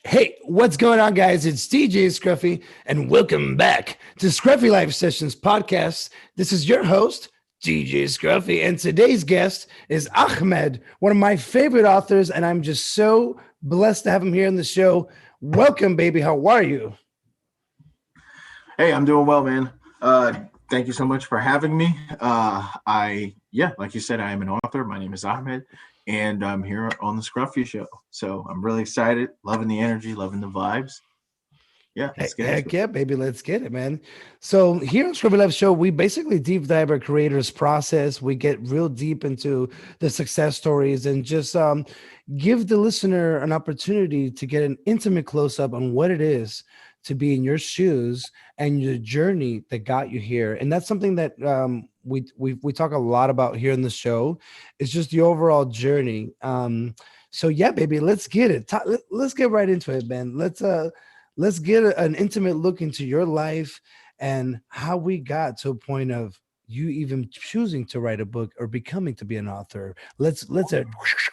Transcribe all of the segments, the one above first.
Hey, what's going on, guys? It's DJ Scruffy, and welcome back to Scruffy Live Sessions podcast. This is your host, DJ Scruffy, and today's guest is Ahmad, one of my favorite authors, and I'm just so blessed to have him here on the show. Welcome, baby. How are you? Hey, I'm doing well, man. Thank you so much for having me. Like you said, I am an author. My name is Ahmed, and I'm here on the Scruffy Show. So I'm really excited, loving the energy, loving the vibes. Yeah, let's get into Heck it. yeah, baby. Let's get it, man. So here on Scribble Live Show, we basically deep dive our creators' process. We get real deep into the success stories and just give the listener an opportunity to get an intimate close-up on what it is to be in your shoes and your journey that got you here. And that's something that we talk a lot about here in the show. It's just the overall journey. So yeah, baby, let's get it. Let's get right into it, man. Let's get an intimate look into your life and how we got to a point of you even choosing to write a book or becoming to be an author. Let's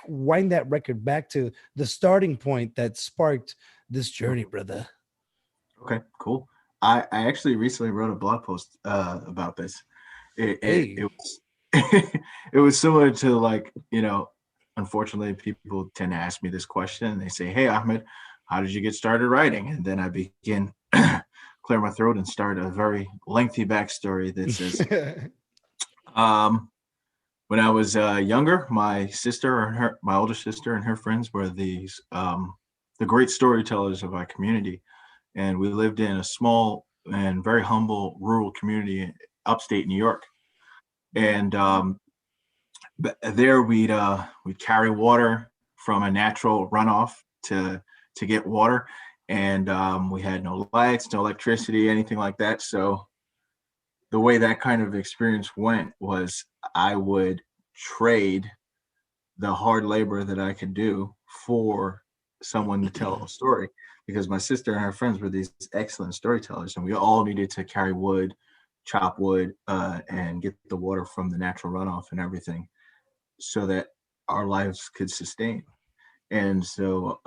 wind that record back to the starting point that sparked this journey, brother. Okay, cool. I actually recently wrote a blog post about this. It Hey, was it was similar to unfortunately, people tend to ask me this question. And they say, "Hey, Ahmed, how did you get started writing?" And then I begin clear my throat and start a very lengthy backstory that says, um, when I was younger, my older sister and her friends were the great storytellers of our community, and we lived in a small and very humble rural community in upstate New York. And there we'd carry water from a natural runoff to get water, and we had no lights, no electricity, anything like that. So the way that kind of experience went was I would trade the hard labor that I could do for someone to tell a story, because my sister and her friends were these excellent storytellers, and we all needed to carry wood, chop wood, and get the water from the natural runoff and everything so that our lives could sustain. And so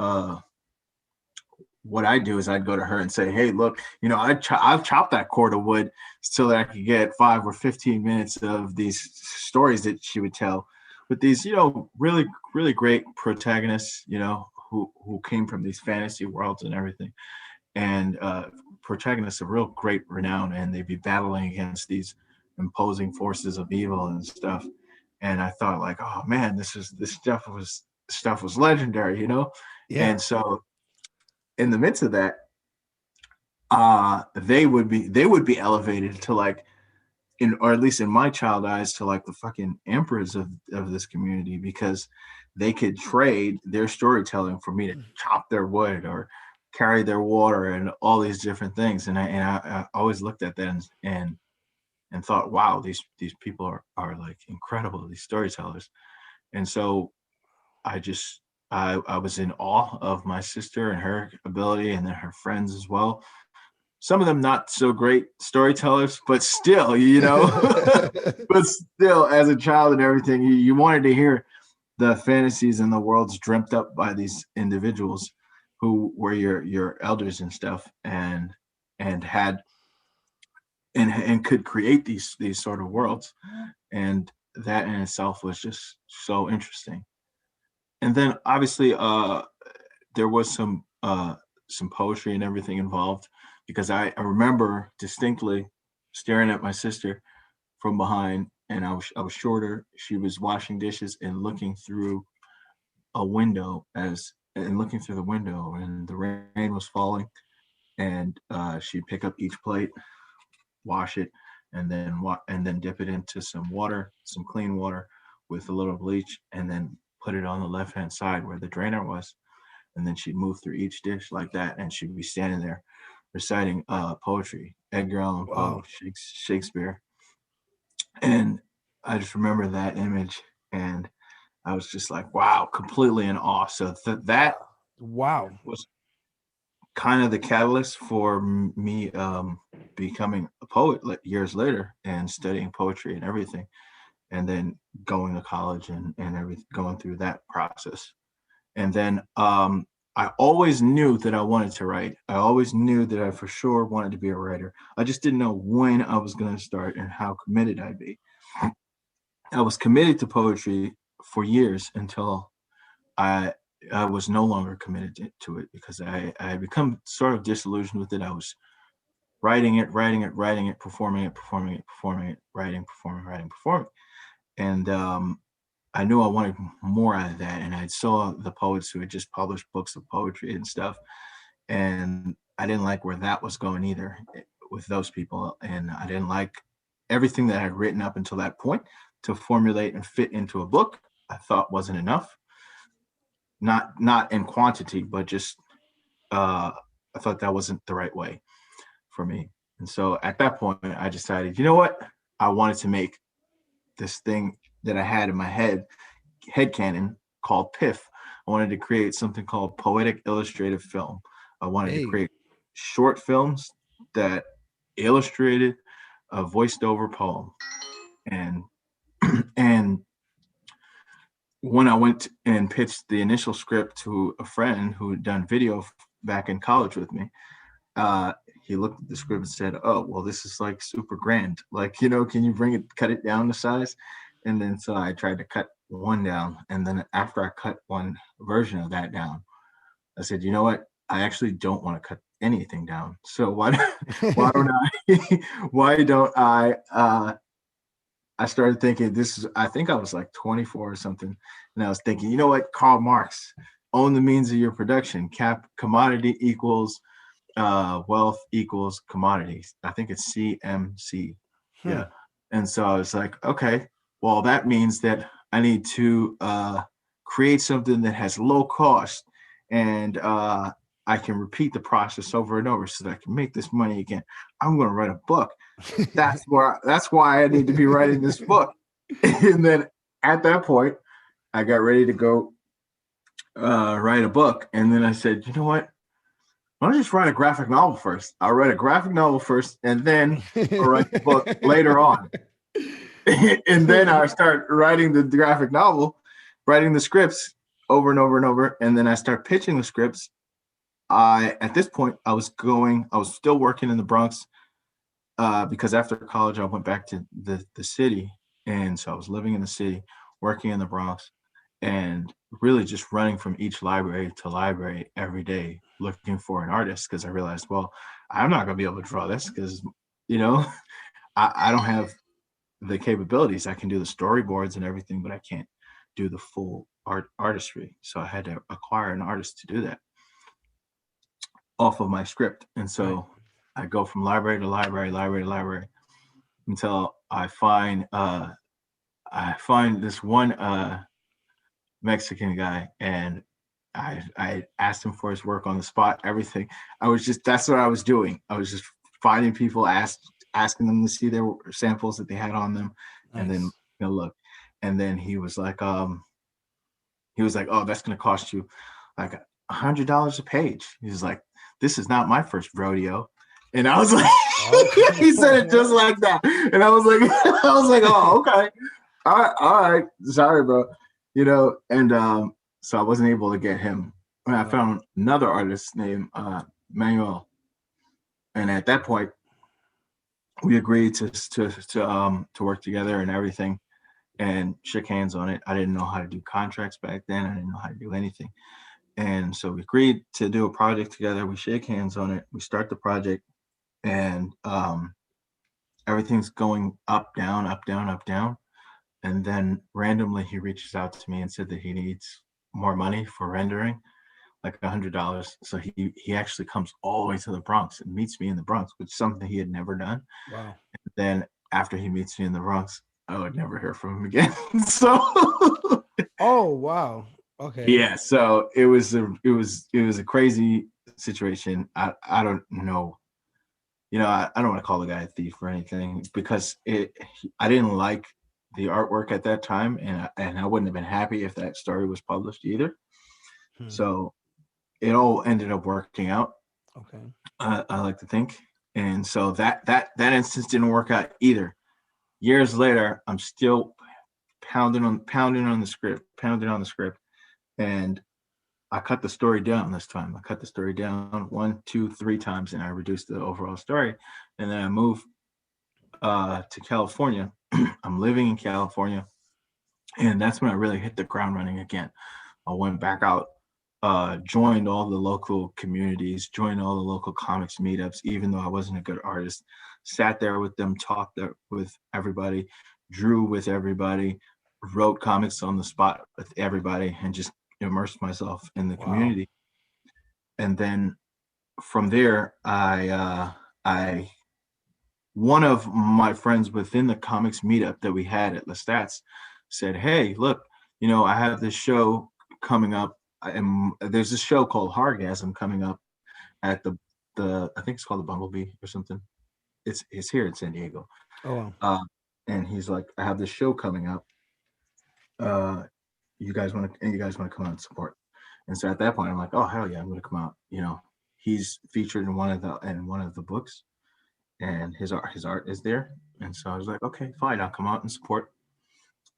what I do is I'd go to her and say, "Hey, look, I've chopped that cord of wood so that I could get 5 or 15 minutes of these stories that she would tell with these, really, really great protagonists, who came from these fantasy worlds and everything, and protagonists of real great renown, and they'd be battling against these imposing forces of evil and stuff." And I thought, like, oh man, this stuff was legendary. yeah. And so in the midst of that, they would be elevated to, like, or at least in my child eyes, to like the fucking emperors of this community, because they could trade their storytelling for me to chop their wood or carry their water and all these different things. And I always looked at them and thought, wow, these people are like incredible, these storytellers. And so I was in awe of my sister and her ability, and then her friends as well. Some of them not so great storytellers, but still, but still, as a child and everything, you wanted to hear the fantasies and the worlds dreamt up by these individuals who were your elders and stuff, and had and could create these sort of worlds. And that in itself was just so interesting. And then obviously there was some poetry and everything involved, because I remember distinctly staring at my sister from behind, and I was shorter. She was washing dishes and looking through the window, and the rain was falling, and she'd pick up each plate, wash it, and then dip it into some clean water with a little bleach, and then put it on the left hand side where the drainer was, and then she'd move through each dish like that, and she'd be standing there reciting poetry, Edgar Allan Poe, Wow. Shakespeare. And I just remember that image, and I was just like, wow, completely in awe. So that Wow. was kind of the catalyst for me becoming a poet, like, years later, and studying poetry and everything, and then going to college and everything, going through that process. And then I always knew that I wanted to write. I always knew that I for sure wanted to be a writer. I just didn't know when I was going to start and how committed I'd be. I was committed to poetry for years until I I was no longer committed to it because I had become sort of disillusioned with it. I was writing it, performing it, writing, performing. And I knew I wanted more out of that. And I saw the poets who had just published books of poetry and stuff. And I didn't like where that was going either with those people. And I didn't like everything that I'd written up until that point to formulate and fit into a book. I thought wasn't enough. Not in quantity, but just I thought that wasn't the right way for me. And so at that point, I decided, you know what? I wanted to make this thing that I had in my head canon called PIF. I wanted to create something called poetic illustrative film. I wanted to create short films that illustrated a voiced over poem. And and when I went and pitched the initial script to a friend who had done video back in college with me, he looked at the script and said, "Oh, well, this is like super grand. Like, can you cut it down to size?" And then so I tried to cut one down. And then after I cut one version of that down, I said, you know what? I actually don't want to cut anything down. So why don't I started thinking I think I was like 24 or something. And I was thinking, you know what? Karl Marx, own the means of your production. Commodity equals wealth equals commodities. I think it's CMC. Yeah. And so I was like, okay, well, that means that I need to create something that has low cost and I can repeat the process over and over so that I can make this money again. I'm going to write a book. That's why I need to be writing this book. And then at that point, I got ready to go write a book. And then I said, you know what? Why don't I just write a graphic novel first? I'll write a graphic novel first, and then I'll write the book later on. And then I start writing the graphic novel, writing the scripts over and over and over. And then I start pitching the scripts. At this point, I was still working in the Bronx because after college, I went back to the city. And so I was living in the city, working in the Bronx, and really just running from each library to library every day, looking for an artist because I realized, well, I'm not going to be able to draw this because, I don't have the capabilities. I can do the storyboards and everything, but I can't do the full artistry. So I had to acquire an artist to do that off of my script. And so I go from library to library until I find this one Mexican guy, and I asked him for his work on the spot, everything. That's what I was doing. I was just finding people, asking them to see their samples that they had on them. Nice. And then look. And then he was like, oh, that's going to cost you like $100 a page. He was like, this is not my first rodeo. And I was like, he said it just like that. And I was like, oh, okay. All right. Sorry, bro. And so I wasn't able to get him. I found another artist named Manuel. And at that point, we agreed to work together and everything and shook hands on it. I didn't know how to do contracts back then. I didn't know how to do anything. And so we agreed to do a project together. We shake hands on it. We start the project, and everything's going up, down, up, down, up, down. And then randomly he reaches out to me and said that he needs more money for rendering, like $100. So he actually comes all the way to the Bronx and meets me in the Bronx, which is something he had never done. Wow. And then after he meets me in the Bronx, I would never hear from him again. So oh wow. Okay. Yeah, so it was a crazy situation. I don't know. I don't want to call the guy a thief or anything because I didn't like the artwork at that time, and I wouldn't have been happy if that story was published either. So it all ended up working out. Okay. I like to think. And so that instance didn't work out either. Years later, I'm still pounding on the script. And I cut the story down this time. I cut the story down 1, 2, 3 times, and I reduced the overall story. And then I moved to California. I'm living in California, and that's when I really hit the ground running again. I went back out, joined all the local communities, joined all the local comics meetups, even though I wasn't a good artist. Sat there with them, talked with everybody, drew with everybody, wrote comics on the spot with everybody, and just immersed myself in the Wow. community. And then from there, I one of my friends within the comics meetup that we had at Lestat's said, "Hey, look, I have this show coming up. There's this show called Hargasm coming up at the I think it's called the Bumblebee or something. It's here in San Diego." Oh wow. Uh, and he's like, "I have this show coming up. Uh, you guys want to come out and support?" And so at that point, I'm like, "Oh hell yeah, I'm going to come out." He's featured in one of the books, and his art is there. And so I was like, "Okay, fine, I'll come out and support."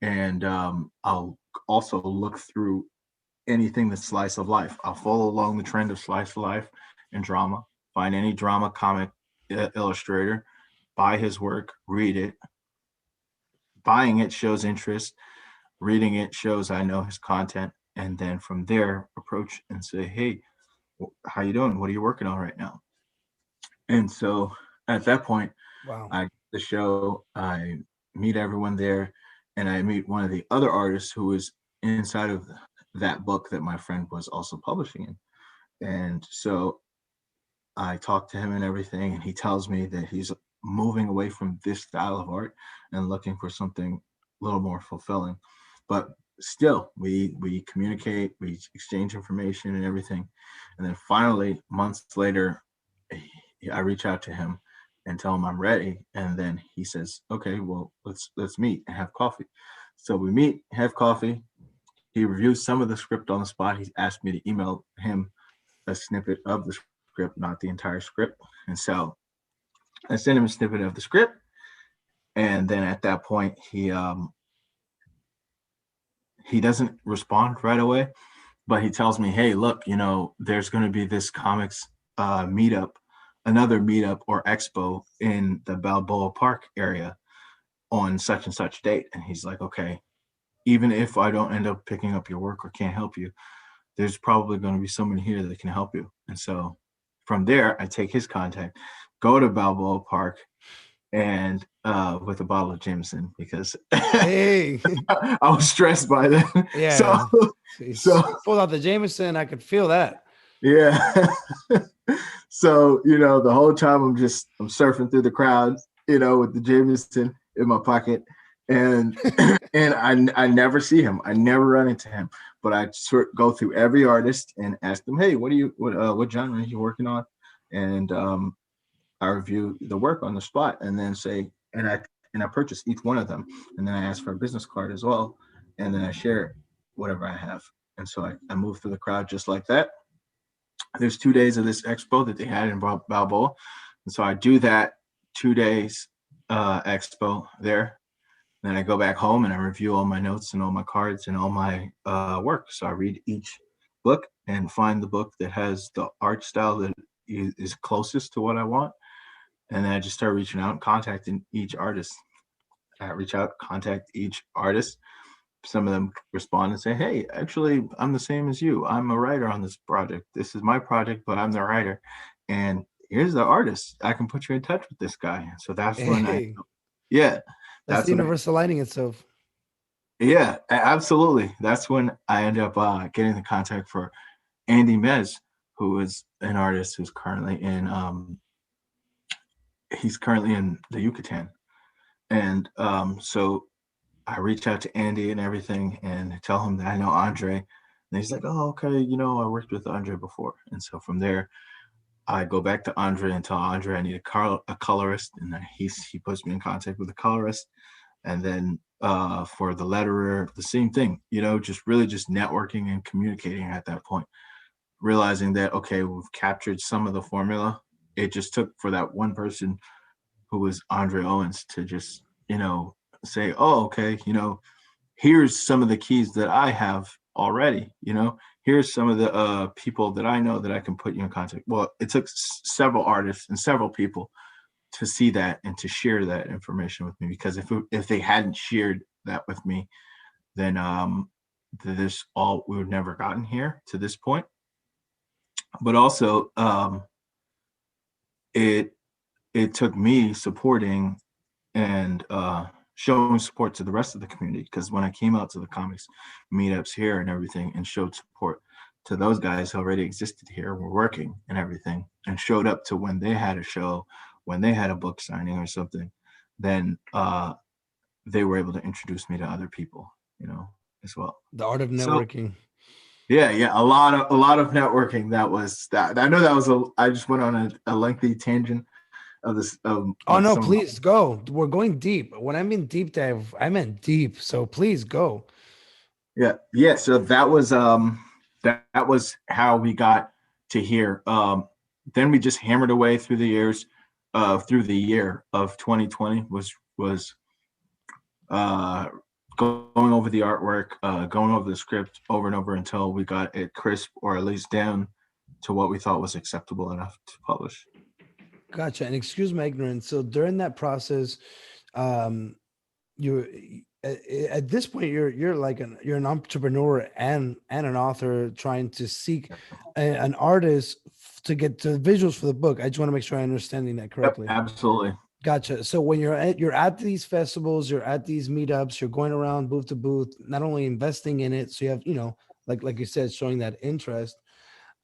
And I'll also look through anything that's slice of life. I'll follow along the trend of slice of life and drama. Find any drama comic illustrator, buy his work, read it. Buying it shows interest. Reading it shows I know his content, and then from there approach and say, "Hey, how you doing? What are you working on right now?" And so at that point, Wow. I the show, I meet everyone there, and I meet one of the other artists who was inside of that book that my friend was also publishing in. And so I talk to him and everything, and he tells me that he's moving away from this style of art and looking for something a little more fulfilling. But still, we communicate, we exchange information and everything. And then finally, months later, I reach out to him and tell him I'm ready. And then he says, "Okay, well, let's meet and have coffee." So we meet, have coffee. He reviews some of the script on the spot. He asked me to email him a snippet of the script, not the entire script. And so I sent him a snippet of the script. And then at that point, he doesn't respond right away, but he tells me, "Hey, look, there's going to be this comics meetup, another meetup or expo in the Balboa Park area on such and such date." And he's like, "Okay, even if I don't end up picking up your work or can't help you, there's probably going to be someone here that can help you." And so from there, I take his contact, go to Balboa Park, and with a bottle of Jameson, because Hey. I was stressed by then. Yeah. So, He's so pulled out the Jameson. I could feel that. yeah. So, the whole time I'm surfing through the crowd, with the Jameson in my pocket. And and I never see him. I never run into him. But I sort go through every artist and ask them, "Hey, what genre are you working on?" And I review the work on the spot, and then say, and I purchase each one of them, and then I ask for a business card as well, and then I share whatever I have. And so I move through the crowd just like that. There's 2 days of this expo that they had in Balboa, and so I do that 2 days expo there. Then I go back home and I review all my notes and all my cards and all my work. So I read each book and find the book that has the art style that is closest to what I want. And then I just start reaching out and contacting each artist. I reach out, contact each artist. Some of them respond and say, "Hey, actually, I'm the same as you. I'm a writer on this project. This is my project, but I'm the writer. And here's the artist. I can put you in touch with this guy." So that's when Hey. yeah, That's the that's when universe aligning itself. yeah, absolutely. That's when I end up getting the contact for Andy Mez, who is an artist who's currently in the Yucatan. And so I reach out to Andy and everything and tell him that I know Andre. And he's like, "Oh, okay, I worked with Andre before." And so from there, I go back to Andre and tell Andre I need a colorist. And then he puts me in contact with a colorist. And then for the letterer, the same thing, just really just networking and communicating at that point, realizing that, okay, we've captured some of the formula. It just took for that one person who was Andre Owens to just, say, "Oh, okay, here's some of the keys that I have already. Here's some of the people that I know that I can put you in contact. Well, it took several artists and several people to see that and to share that information with me, because if they hadn't shared that with me, then this all we would never gotten here to this point. But also it took me supporting and showing support to the rest of the community, because when I came out to the comics meetups here and everything and showed support to those guys who already existed here, were working and everything, and showed up to when they had a show, when they had a book signing or something, then they were able to introduce me to other people, as well. The art of So networking. yeah, a lot of networking. That was that. I know that was I just went on a lengthy tangent of this. Oh no, Some. please go. We're going deep. When I mean deep dive, I meant deep. So please go. Yeah. So that was that was how we got to here. Then we just hammered away through the years, through the year of 2020 was going over the artwork, going over the script over and over until we got it crisp, or at least down to what we thought was acceptable enough to publish. Gotcha. And excuse my ignorance. So during that process, um, you at this point you're like you're an entrepreneur and an author trying to seek an artist to get to visuals for the book. I just want to make sure I'm understanding that Yep, correctly. absolutely. Gotcha. So when you're at these festivals, you're at these meetups, you're going around booth to booth, not only investing in it, so you have, like you said, showing that interest.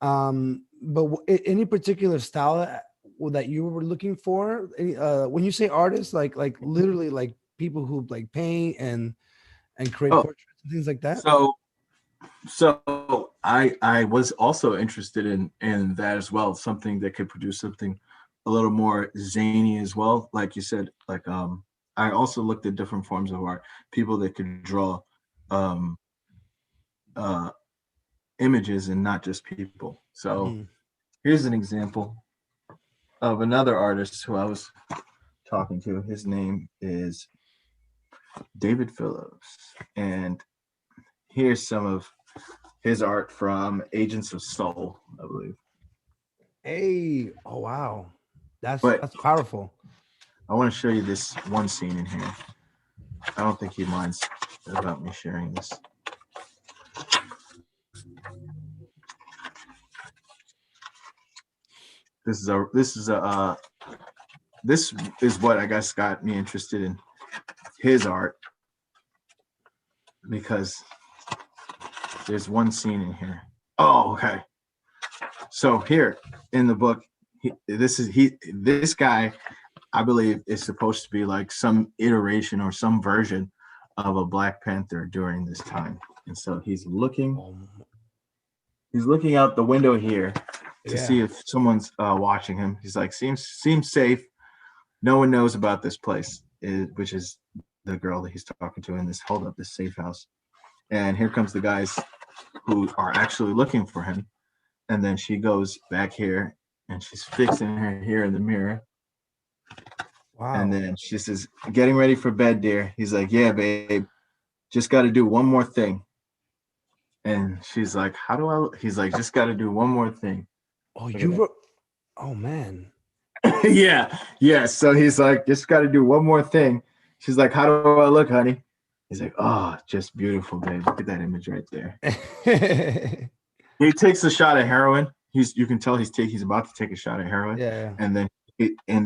But any particular style that you were looking for? When you say artists, like literally like people who like paint and create Oh, portraits and things like that. so I was also interested in that as well, something that could produce something a little more zany as well. Like you said, like I also looked at different forms of art, people that could draw um uh images and not just people. So Mhm. here's an example of another artist who I was talking to. His name is David Phillips, and here's some of his art from Agents of Soul, I believe. Hey, oh wow, that's But that's powerful. I want to show you this one scene in here. I don't think he minds about me sharing this. This is what I guess got me interested in his art, because there's one scene in here. Oh, okay. So here in the book, this guy, I believe, is supposed to be like some iteration or some version of a Black Panther during this time. And so he's looking Um, out the window here to see yeah. if someone's watching him. He's like, seems safe. No one knows about this place, which is the girl that he's talking to in this this safe house. And here comes the guys who are actually looking for him. And then she goes back here and she's fixing her hair in the mirror. And Wow. then she says, getting ready for bed, dear. He's like, yeah, babe, just got to do one more thing. And she's like, how do I? He's like, just got to do one more thing. Oh, Look at you that. wrote. Oh man. Yeah. So he's like, just got to do one more thing. She's like, how do I look, honey? He's like, oh, just beautiful, babe. Look at that image right there. He takes a shot of heroin. You can tell he's about to take a shot of heroin, Yeah. and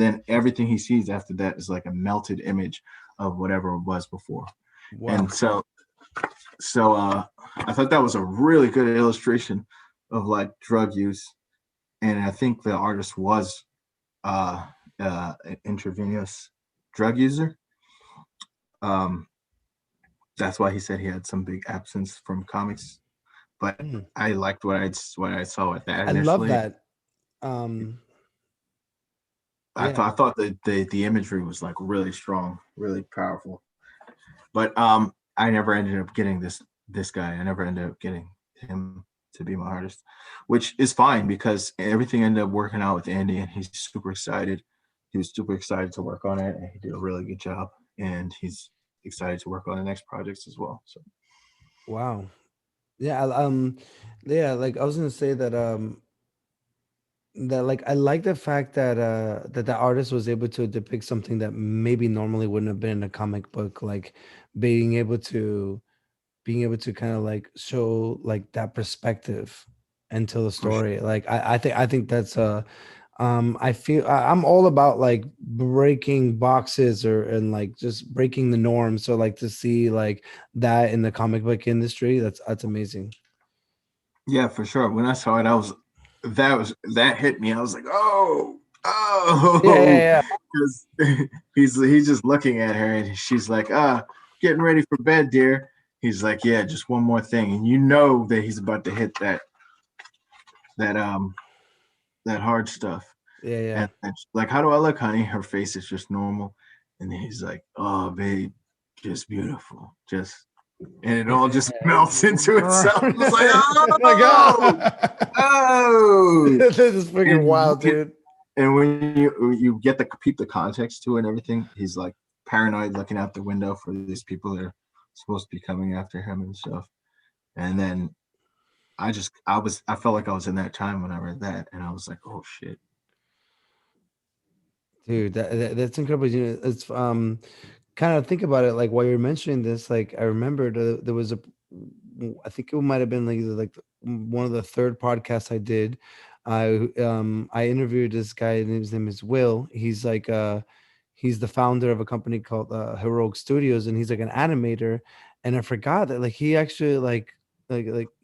then everything he sees after that is like a melted image of whatever it was before. Wow. And so I thought that was a really good illustration of like drug use, and I think the artist was an intravenous drug user. Um, that's why he said he had some big absence from comics. But Mm. I liked what I saw with that I love initially. that. Um, I yeah. thought the imagery was like really strong, really powerful. But I never ended up getting this guy. I never ended up getting him to be my artist, which is fine because everything ended up working out with Andy, and he's super excited. He was super excited to work on it, and he did a really good job. And he's excited to work on the next projects as well. So Wow. Yeah, yeah, like I was gonna say that that like I like the fact that that the artist was able to depict something that maybe normally wouldn't have been in a comic book, like being able to kind of like show like that perspective and tell the For sure. story. Like I think that's I feel I'm all about like breaking boxes or and like just breaking the norm. So like to see like that in the comic book industry, that's amazing. Yeah, for sure. When I saw it, that hit me. I was like, oh, Yeah, yeah, oh, yeah. because he's just looking at her, and she's like, getting ready for bed, dear. He's like, yeah, just one more thing, and you know that he's about to hit that that hard stuff. Yeah, yeah. And she's like, how do I look, honey? Her face is just normal, and then he's like, oh, babe, just beautiful, just, and it all just Yeah. melts into itself. I was like, Oh my oh, god. oh. This is freaking And wild, dude. when you get the peep the context to it and everything, he's like paranoid looking out the window for these people that are supposed to be coming after him and stuff. And then I felt like I was in that time when I read that, and I was like, oh shit. Dude, that's incredible. You know, it's kind of think about it like while you're mentioning this, like I remembered there was a I think it might have been one of the third podcasts I did. I interviewed this guy, and his name is Will. He's the founder of a company called Heroic Studios, and he's like an animator. And I forgot that like he actually like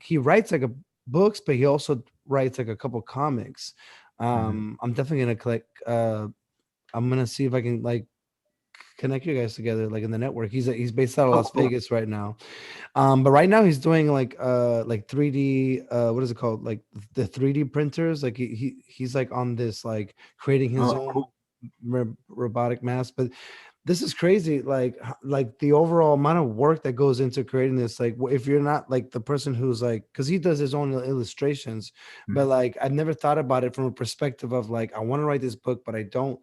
he writes like a books, but he also writes like a couple comics. Mhm. I'm definitely gonna click I'm gonna see if I can like connect you guys together like in the network. He's based out of Oh, Las cool. Vegas right now. But right now he's doing like 3D what is it called? Like the 3D printers. Like he's like on this like creating his Oh, own cool. robotic mask. But this is crazy like the overall amount of work that goes into creating this, like if you're not like the person who's like, because he does his own illustrations, but Mhm. like I've never thought about it from a perspective of like I want to write this book, but I don't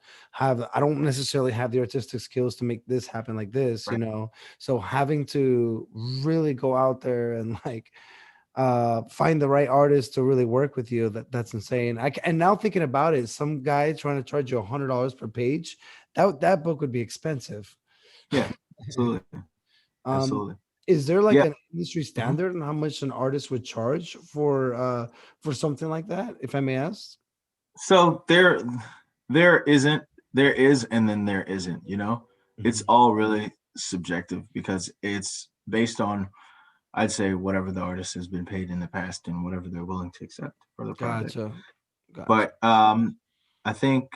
necessarily have the artistic skills to make this happen like this, you Right. know. So having to really go out there and like find the right artist to really work with you, that's insane. And now thinking about it, some guy trying to charge you $100 per page, that book would be expensive. Yeah, absolutely. um Absolutely. is there like Yeah. an industry Mhm. standard on how much an artist would charge for something like that, if I may ask? So there isn't, there is, and then there isn't, you know. It's Mhm. all really subjective because it's based on, I'd say, whatever the artist has been paid in the past and whatever they're willing to accept for the project. Gotcha, gotcha. But I think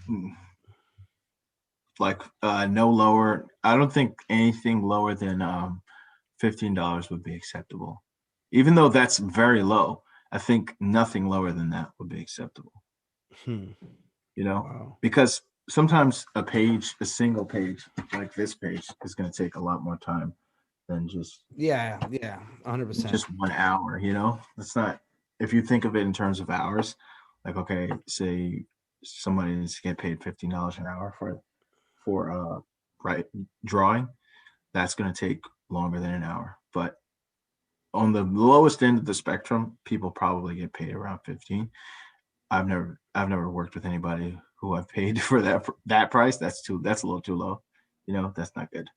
mm, like no lower, I don't think anything lower than $15 would be acceptable. Even though that's very low, I think nothing lower than that would be acceptable, Hmm. you know, Wow. because sometimes a single page like this page is going to take a lot more time than Yeah, yeah, 100%. just 1 hour, you know. It's not, if you think of it in terms of hours, like, okay, say somebody needs to get paid $15 an hour for right drawing, that's going to take longer than an hour. But on the lowest end of the spectrum, people probably get paid around 15. I've never worked with anybody who I've paid for that price. That's a little too low. You know, that's not good.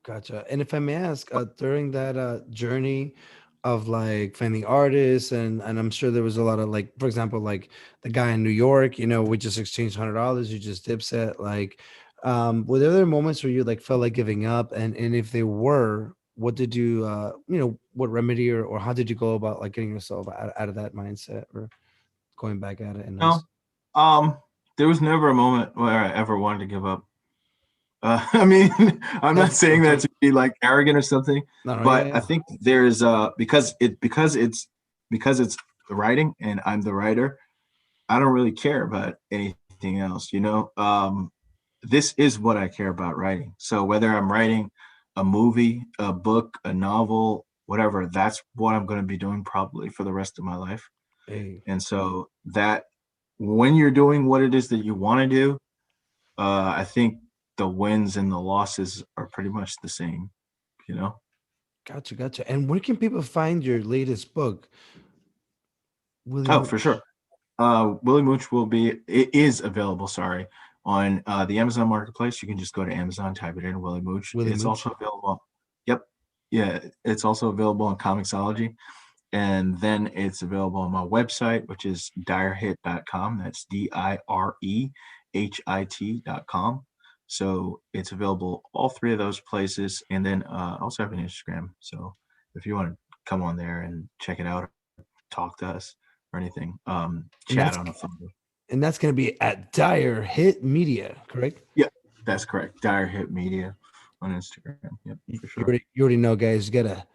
Gotcha. And if I may ask, during that journey of like finding artists, and I'm sure there was a lot of like, for example, like the guy in New York, you know, we just exchanged $100, you just dipset. Like, were there moments where you like felt like giving up? And if they were, what did you, you know, what remedy or how did you go about like getting yourself out of that mindset or going back at it in No, nice? um, there was never a moment where I ever wanted to give up. I mean, I'm not That's saying that okay. to be like arrogant or something, No, no, yeah, but I yeah. think there's because it's the writing and I'm the writer. I don't really care about anything else, you know. This is what I care about writing. So whether I'm writing a movie, a book, a novel, whatever, that's what I'm going to be doing probably for the rest of my life. Hey. And so that when you're doing what it is that you want to do, I think the wins and the losses are pretty much the same, you know? Gotcha, gotcha. And where can people find your latest book, Willie Oh, for sure. Mooch? Willie Mooch it is available, sorry, on the Amazon Marketplace. You can just go to Amazon, type it in, Willie Mooch. Willie It's also Mooch. available. Yep. Yeah, it's also available on Comixology. And then it's available on my website, which is direhit.com. That's direhit.com. So it's available all three of those places. And then I also have an Instagram. So if you want to come on there and check it out, talk to us or anything, And chat that's on the phone. and that's going to be at Dire Hit Media, correct? Yep, that's correct. Dire Hit Media on Instagram. Yep, You, for you sure. already you already know, guys. You gotta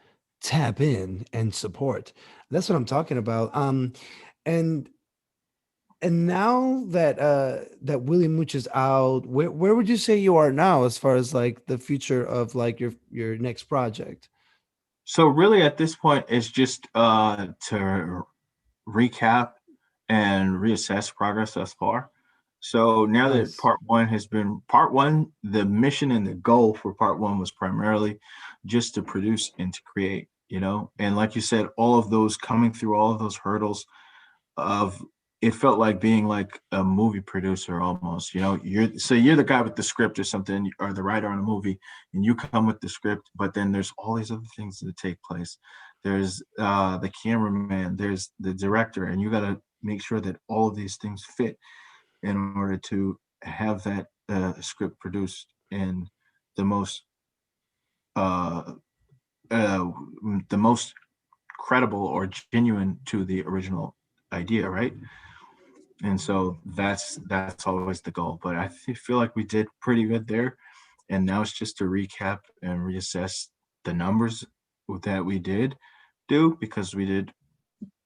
tap in and support. That's what I'm talking about. And now that that Willie Mooch is out, where would you say you are now as far as like the future of like your next project? So really at this point, it's just to recap and reassess progress thus far. So now that Nice. part one, the mission and the goal for part one was primarily just to produce and to create, and like you said, all of those coming through all of those hurdles of it felt like being like a movie producer almost. You're the guy with the script or something, or the writer on a movie, and you come with the script, but then there's all these other things that take place. There's the cameraman, there's the director, and you got to make sure that all of these things fit in order to have that script produced in the most uh, uh, the most credible or genuine to the original idea, right? And so that's always the goal. But feel like we did pretty good there, and now it's just to recap and reassess the numbers that we did do, because we did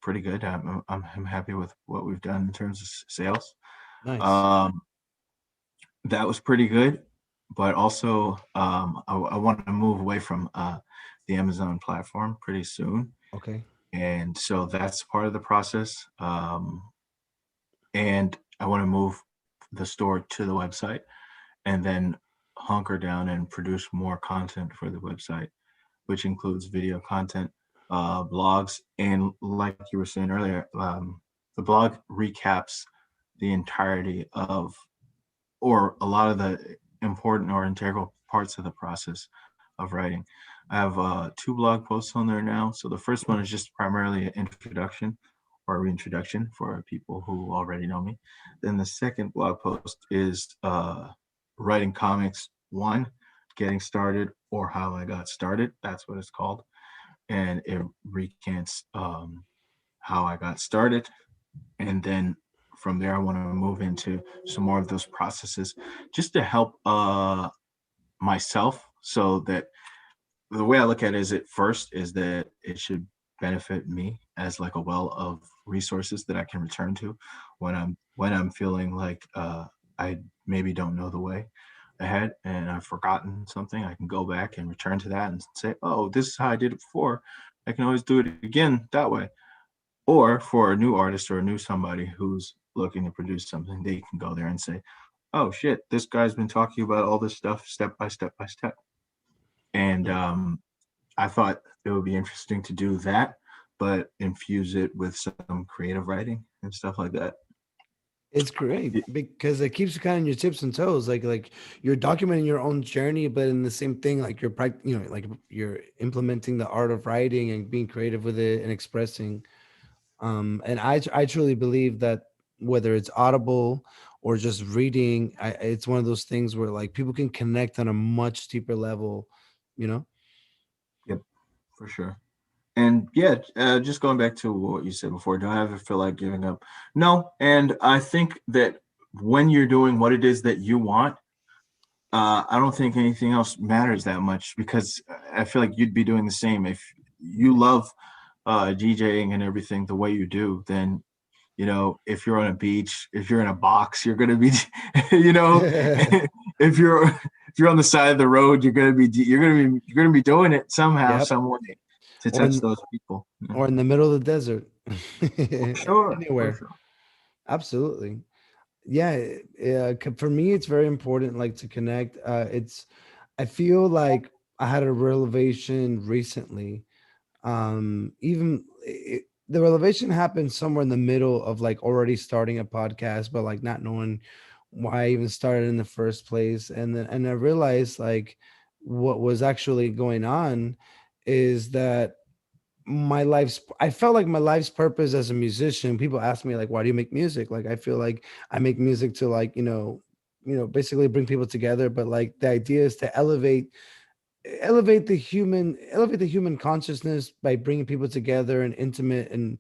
pretty good. I'm happy with what we've done in terms of sales. Nice. Um, that was pretty good, but also I want to move away from the Amazon platform pretty soon, Okay. and so that's part of the process. And I want to move the store to the website, and then hunker down and produce more content for the website, which includes video content, blogs, and like you were saying earlier, the blog recaps the entirety of, or a lot of the important or integral parts of the process of writing. I have two blog posts on there now. So the first one is just primarily an introduction or reintroduction for people who already know me. Then the second blog post is writing comics one, getting started, or how I got started. That's what it's called, and it recants how I got started, and then from there I want to move into some more of those processes just to help myself, so that the way I look at it is, at first, is that it should benefit me as like a well of resources that I can return to when I'm feeling like I maybe don't know the way ahead and I've forgotten something. I can go back and return to that and say, oh, this is how I did it before. I can always do it again that way. Or for a new artist or a new somebody who's looking to produce something, they can go there and say, oh shit, this guy's been talking about all this stuff step by step by step. And I thought it would be interesting to do that, but infuse it with some creative writing and stuff like that. It's great because it keeps you kind of on your tips and toes. Like you're documenting your own journey, but in the same thing, like like you're implementing the art of writing and being creative with it and expressing. And I truly believe that whether it's audible or just reading, it's one of those things where like people can connect on a much deeper level, you know? Yep, for sure. And yeah, just going back to what you said before, do I ever feel like giving up? No. And I think that when you're doing what it is that you want, I don't think anything else matters that much, because I feel like you'd be doing the same. If you love DJing and everything the way you do, then if you're on a beach, if you're in a box, you're gonna be, you know, if you're on the side of the road, you're gonna be doing it somehow, Yep. some way to Or touch in those people. or in the middle of the desert. For Anywhere. sure. Absolutely. Yeah, for me it's very important like to connect. It's I feel like I had a revelation recently. Even the revelation happened somewhere in the middle of like already starting a podcast, but like not knowing why I even started in the first place. And I realized like what was actually going on is that I felt like my life's purpose as a musician. People ask me like, why do you make music? Like I feel like I make music to like, basically bring people together, but like the idea is to elevate the human consciousness by bringing people together in intimate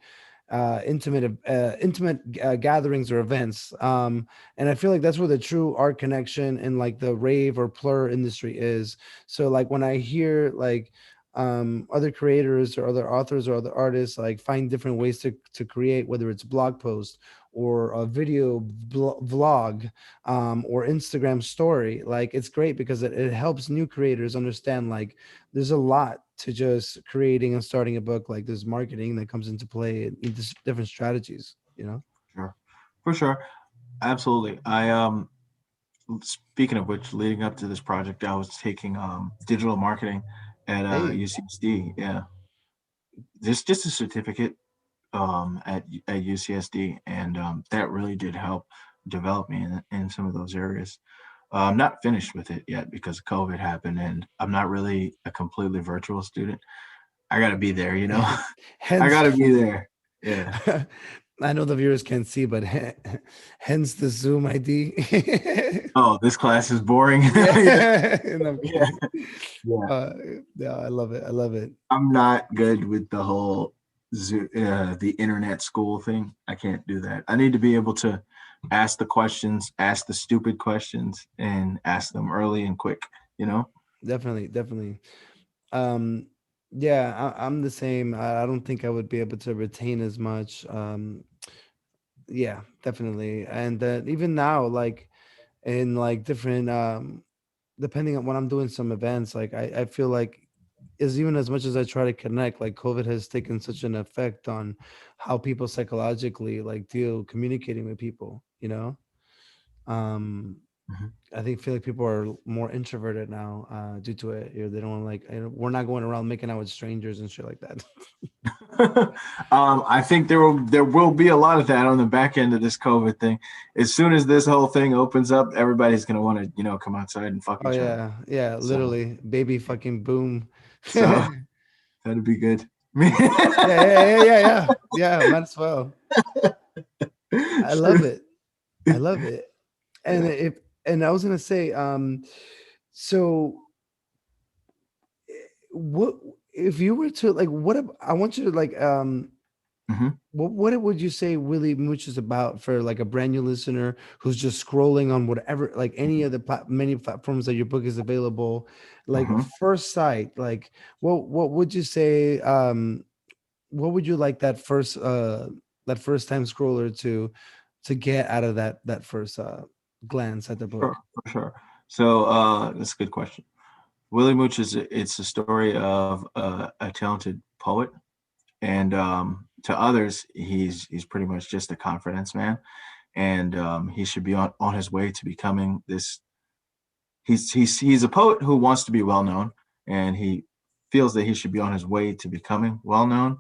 gatherings or events. And I feel like that's where the true art connection and like the rave or plur industry is. So like when I hear like other creators or other authors or other artists like find different ways to create, whether it's blog post or a video vlog, or Instagram story. Like it's great because it helps new creators understand like there's a lot to just creating and starting a book. Like there's marketing that comes into play and different strategies, you know? Sure, for sure, absolutely. I speaking of which, leading up to this project, I was taking digital marketing at Hey, UCSD. Yeah, just a certificate at UCSD, and that really did help develop me in some of those areas. I'm not finished with it yet because COVID happened, and I'm not really a completely virtual student. I got to be there, you know. I hence got to be there. Yeah. I know the viewers can't see, but hence the Zoom ID. Oh, this class is boring. Yeah. Yeah, and I'm Yeah. kidding. Yeah. Uh, yeah, I love it. I love it. I'm not good with the whole the internet school thing. I can't do that. I need to be able to ask the questions, ask the stupid questions, and ask them early and quick. You know. Definitely, definitely. Um, yeah, I'm the same. I don't think I would be able to retain as much. Yeah, definitely. And even now, like in like different, depending on when I'm doing some events, like I feel like is even as much as I try to connect, like COVID has taken such an effect on how people psychologically like deal communicating with people, you know? Um, Mhm. I think feel like people are more introverted now due to it. They don't like we're not going around making out with strangers and shit like that. I think there will be a lot of that on the back end of this COVID thing. As soon as this whole thing opens up, everybody's gonna want to come outside and fuck Oh each other. yeah, yeah, So literally, baby fucking boom. so Yeah, that'd be good. yeah, yeah, yeah, yeah, yeah. Might as well. I love it. I love it. And Yeah. if and I was gonna say, so what if you were to like I want you to like Mhm. what would you say Willie Mooch is about for like a brand new listener who's just scrolling on whatever, like any of the many platforms that your book is available, like Mhm. first sight, like what would you say, what would you like that first time scroller to get out of that first glance at the Sure, book? for sure. So that's a good question. Willie Mooch it's a story of a talented poet, and to others, he's pretty much just a confidence man, and he should be on his way to becoming this. He's a poet who wants to be well known, and he feels that he should be on his way to becoming well known.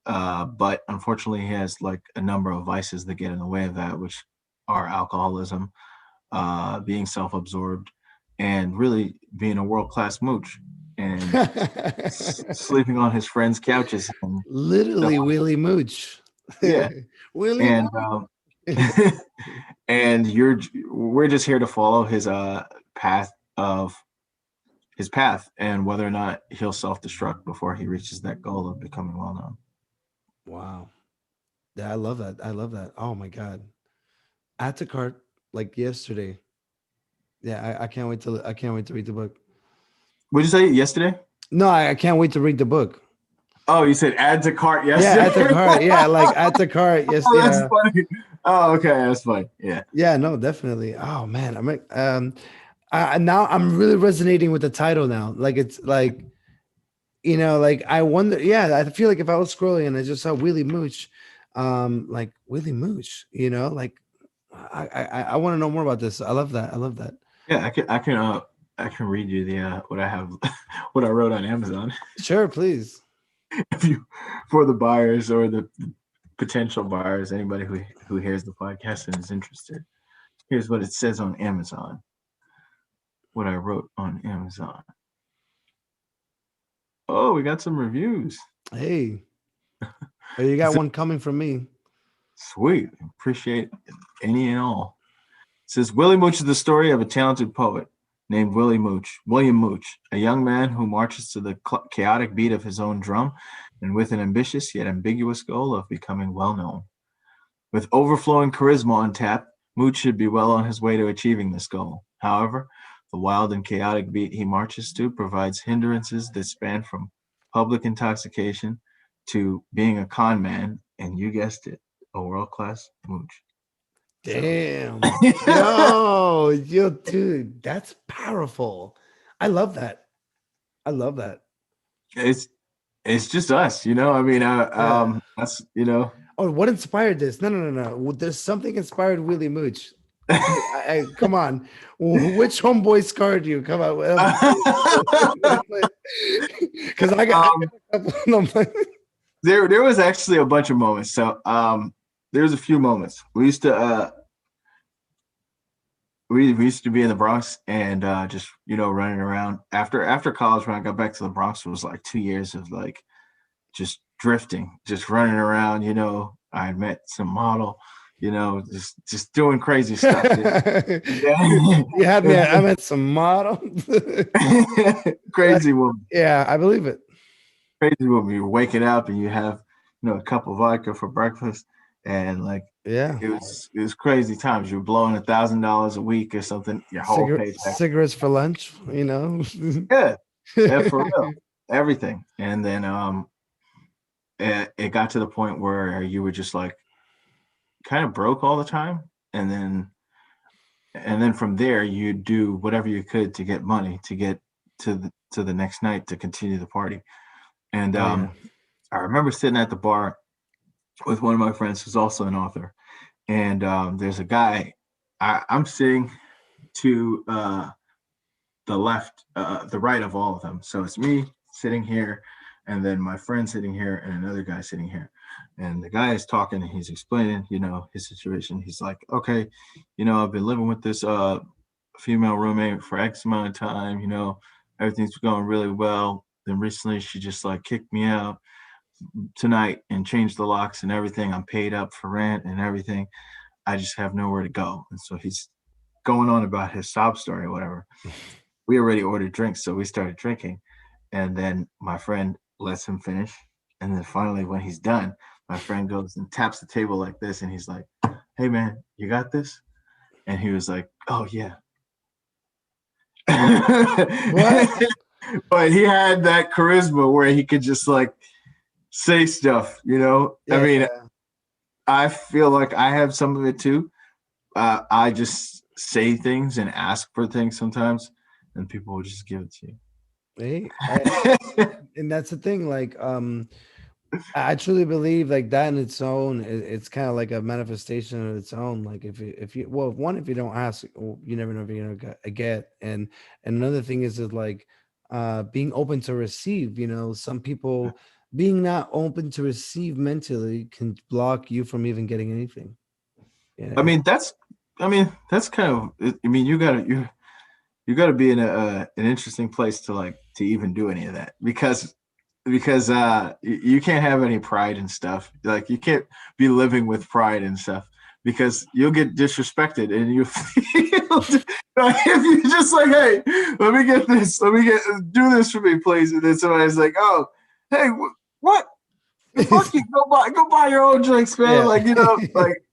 But unfortunately, he has like a number of vices that get in the way of that, which are alcoholism, being self-absorbed, and really being a world-class mooch and sleeping on his friends' couches and stuff Literally like Willie Mooch. yeah. Willie And Mooch. and we're just here to follow his path of his path and whether or not he'll self-destruct before he reaches that goal of becoming well known. Wow. Yeah, I love that. I love that. Oh my God. Add to cart like yesterday. Yeah, I can't wait to read the book. Would you say yesterday? No, I can't wait to read the book. Oh, you said add to cart Yeah, yesterday. add to cart. Yeah, like add to cart. Yes, Oh, that's yeah. funny. Oh, okay, that's funny. Yeah. Yeah, no, definitely. Oh man, I'm like now I'm really resonating with the title now. Like it's like, like I wonder, yeah, I feel like if I was scrolling and I just saw Willie Mooch, like Willie Mooch, like I want to know more about this. I love that. I love that. Yeah, I can I can read you the what I have, what I wrote on Amazon. Sure, please. If you, for the buyers or the potential buyers, anybody who hears the podcast and is interested, here's what it says on Amazon. What I wrote on Amazon. Oh, we got some reviews. Hey, you got one coming from me. Sweet. Appreciate any and all. It says Willie Mooch is the story of a talented poet named William Mooch, a young man who marches to the chaotic beat of his own drum and with an ambitious yet ambiguous goal of becoming well known. With overflowing charisma on tap, Mooch should be well on his way to achieving this goal. However, the wild and chaotic beat he marches to provides hindrances that span from public intoxication to being a con man, and you guessed it, a world-class Mooch. Damn. yo, dude, that's powerful. I love that. I love that. It's just us, you know. I mean, that's, you know. Oh, what inspired this? No. There's something inspired Willie Mooch. Come on. Which homeboy scarred you? Come on. Because I got a couple. There was actually a bunch of moments. So there's a few moments. We used to be in the Bronx and just, you know, running around after college. When I got back to the Bronx, it was like 2 years of like just drifting, just running around. You know, I had met some model, you know, just doing crazy stuff. You had me. I met some model. Crazy woman. Yeah, I believe it. Crazy woman. You're waking up and you have, you know, a cup of vodka for breakfast, and like, yeah, it was crazy times. You're blowing $1,000 a week or something. Your whole paycheck. Cigarettes for lunch, you know. Yeah, for real, everything. And then it got to the point where you were just like kind of broke all the time, and then from there you do whatever you could to get money to get to the next night to continue the party. And I remember sitting at the bar with one of my friends who's also an author, and there's a guy. I'm sitting to the left, the right of all of them. So it's me sitting here, and then my friend sitting here, and another guy sitting here. And the guy is talking, and he's explaining, you know, his situation. He's like, okay, you know, I've been living with this female roommate for X amount of time. You know, everything's going really well. Then recently, she just like kicked me out tonight and changed the locks and everything. I'm paid up for rent and everything. I just have nowhere to go. And so he's going on about his sob story or whatever. We already ordered drinks, so we started drinking. And then my friend lets him finish. And then finally, when he's done, my friend goes and taps the table like this. And he's like, hey, man, you got this? And he was like, oh, yeah. What? But he had that charisma where he could just like say stuff, you know? Yeah. I mean, I feel like I have some of it too. I just say things and ask for things sometimes, and people will just give it to you. Hey, and that's the thing. Like, I truly believe like that in its own, it's kind of like a manifestation of its own. Like if you don't ask, you never know if you're gonna get. And another thing is like being open to receive. You know, some people being not open to receive mentally can block you from even getting anything. Yeah. I mean, that's kind of. I mean, you gotta be in an interesting place to even do any of that because you can't have any pride and stuff. Like you can't be living with pride and stuff because you'll get disrespected and you feel if you're just like, hey, let me do this for me, please. And then somebody's like, oh, hey, what? Fuck you, go buy your own drinks, man. Yeah. Like, you know, like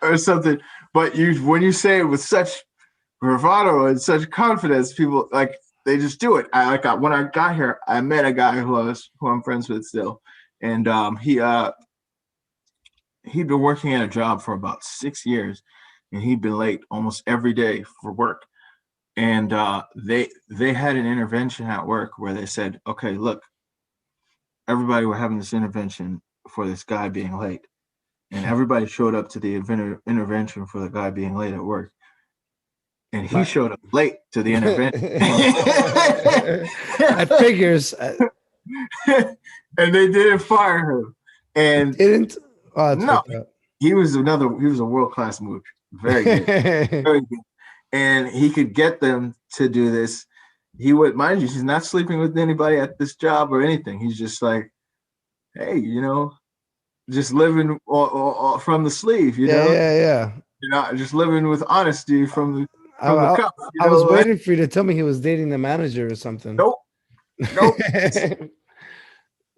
or something. But when you say it with such bravado and such confidence, people like they just do it. When I got here, I met a guy who I'm friends with still, and he'd been working at a job for about 6 years, and he'd been late almost every day for work. And they had an intervention at work where they said, okay, look, everybody were having this intervention for this guy being late, and everybody showed up to the intervention for the guy being late at work. and he My, showed up late to the intervention. that figures. And they didn't fire him. And Didn't. Oh, that's no, fucked up. he was a world-class mooch. Very good. Very good. And he could get them to do this. He would, mind you, he's not sleeping with anybody at this job or anything. He's just like, hey, just living from the sleeve, Yeah. just living with honesty I, from the I, cup, I was like, waiting for you to tell me he was dating the manager or something. nope, nope.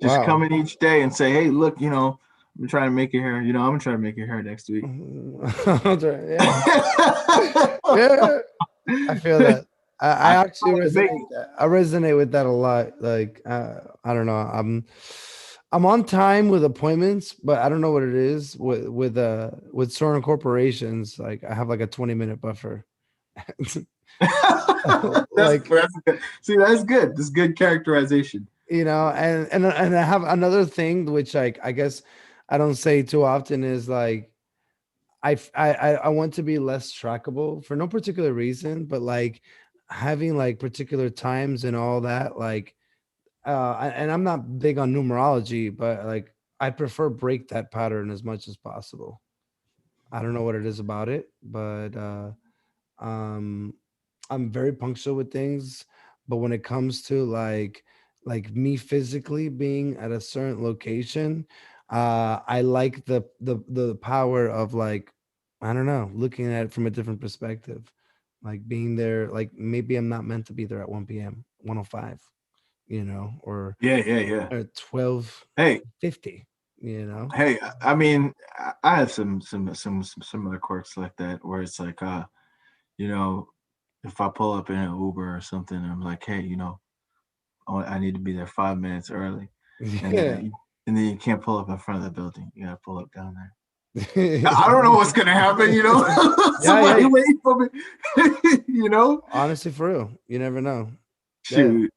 Just come Wow. in each day and say, hey, look, I'm trying to make your hair. I'm gonna try to make your hair next week. Yeah. Yeah. I feel that. I actually resonate with that. I resonate with that a lot. Like I don't know. I'm on time with appointments, but I don't know what it is with certain corporations. Like I have like a 20-minute buffer. Like that's good. See, that's good. This is good characterization. and I have another thing which like I guess I don't say too often is like I want to be less trackable for no particular reason, but like having like particular times and all that, like and I'm not big on numerology, but like I prefer break that pattern as much as possible. I don't know what it is about it, but um I'm very punctual with things, but when it comes to like me physically being at a certain location, I like the power of like I don't know, looking at it from a different perspective. Like being there, like maybe I'm not meant to be there at 1 p.m., 105, or Yeah. at 12:50, Hey, you know. hey. I mean, I have some similar quirks like that, where it's like, you know, if I pull up in an Uber or something, I'm like, hey, I need to be there 5 minutes early, and Yeah. then you can't pull up in front of the building. You gotta pull up down there. I don't know Yeah, what's gonna happen. Somebody yeah. waiting for me. Honestly, for real, you never know. Yeah. Shoot.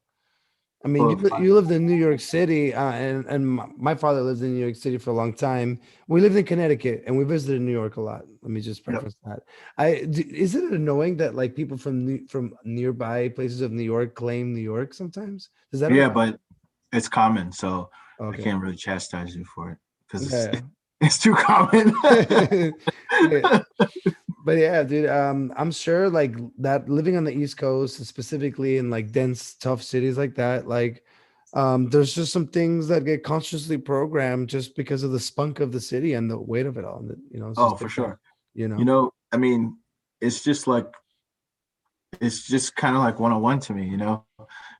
I mean, Pull up. you lived in New York City, and my father lived in New York City for a long time. We lived in Connecticut, and we visited New York a lot. Let me just Yep. preface that. Is it annoying that like people from nearby places of New York claim New York sometimes? Does that Yeah, annoy? but it's common, so I Okay. can't really chastise you for it because Yeah. it's too common. Yeah. But yeah, dude, I'm sure like that living on the East Coast, specifically in like dense, tough cities like that, like there's just some things that get consciously programmed just because of the spunk of the city and the weight of it all. And it's Oh, just for different, sure. you know. I mean, it's just like it's just kind of like 101 to me.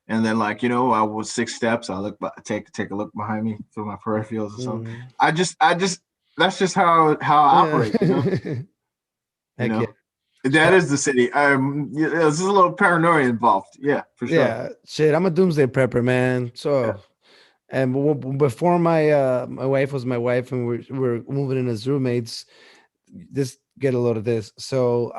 And then like, I was 6 steps, I look take a look behind me through my peripherals or something. Mhm. I just that's just how I Yeah. operate. You Heck yeah. know. That is the city. There's a little paranoia involved. Yeah, for sure. Yeah, shit. I'm a doomsday prepper, man. Yeah. So, and before my wife was my wife, and we're moving in as roommates. Just get a load of this. So,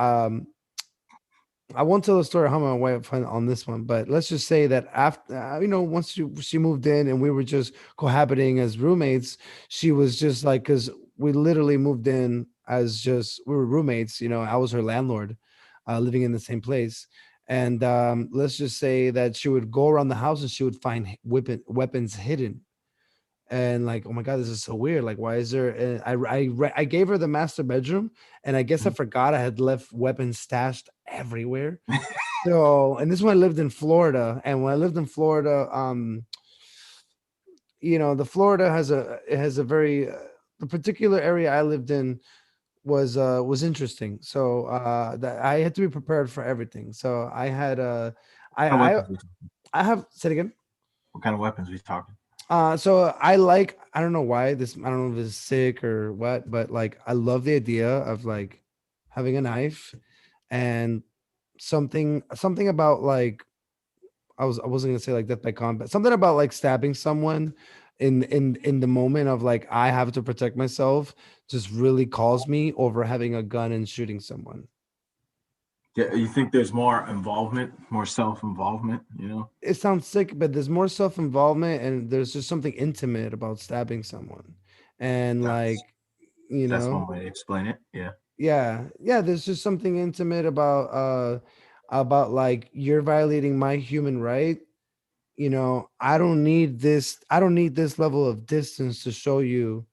I won't tell the story how my wife went on this one, but let's just say that after, once she moved in and we were just cohabiting as roommates, she was just like, because we literally moved in as just we were roommates. I was her landlord, living in the same place, and let's just say that she would go around the house and she would find weapons hidden and like, oh my god, this is so weird, like why is there I gave her the master bedroom, and I guess I forgot I had left weapons stashed everywhere. So, and this is when I lived in Florida, and when I lived in Florida, the Florida has a very the particular area I lived in was interesting. So that I had to be prepared for everything. So I had What kind of I I weapons we talking? I have said again. What kind of weapons we talking? So I don't know why this, I don't know if it's sick or what, but like I love the idea of like having a knife and something about like I wasn't gonna say like death by combat, something about like stabbing someone in the moment of like I have to protect myself just really calls me over having a gun and shooting someone. Yeah, you think there's more involvement, more self-involvement, It sounds sick, but there's more self-involvement and there's just something intimate about stabbing someone. And That's like, that's one way to explain it. Yeah. yeah, there's just something intimate about like you're violating my human right. I don't need this level of distance to show you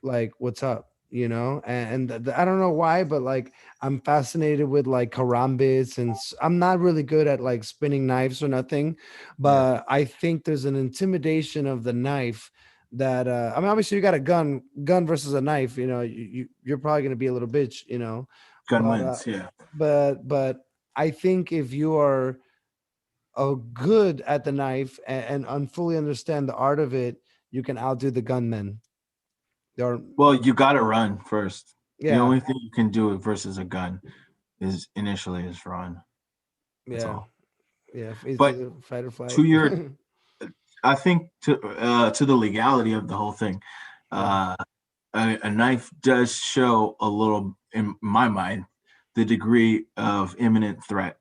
like what's up, and I don't know why, but like I'm fascinated with like karambits, and I'm not really good at like spinning knives or nothing, Yeah, but I think there's an intimidation of the knife that I mean, obviously you got a gun versus a knife, you're probably going to be a little bitch, gun but wins. Yeah, I think if you are good at the knife and fully understand the art of it, you can outdo the gunmen. Or well, you got to run first. The yeah, only thing you can do versus a gun is initially is run. That's yeah, all. yeah. It's But either fight or to flight. your, I think to the legality of the whole thing, Yeah, uh, a knife does show a little, in my mind, the degree of imminent threat.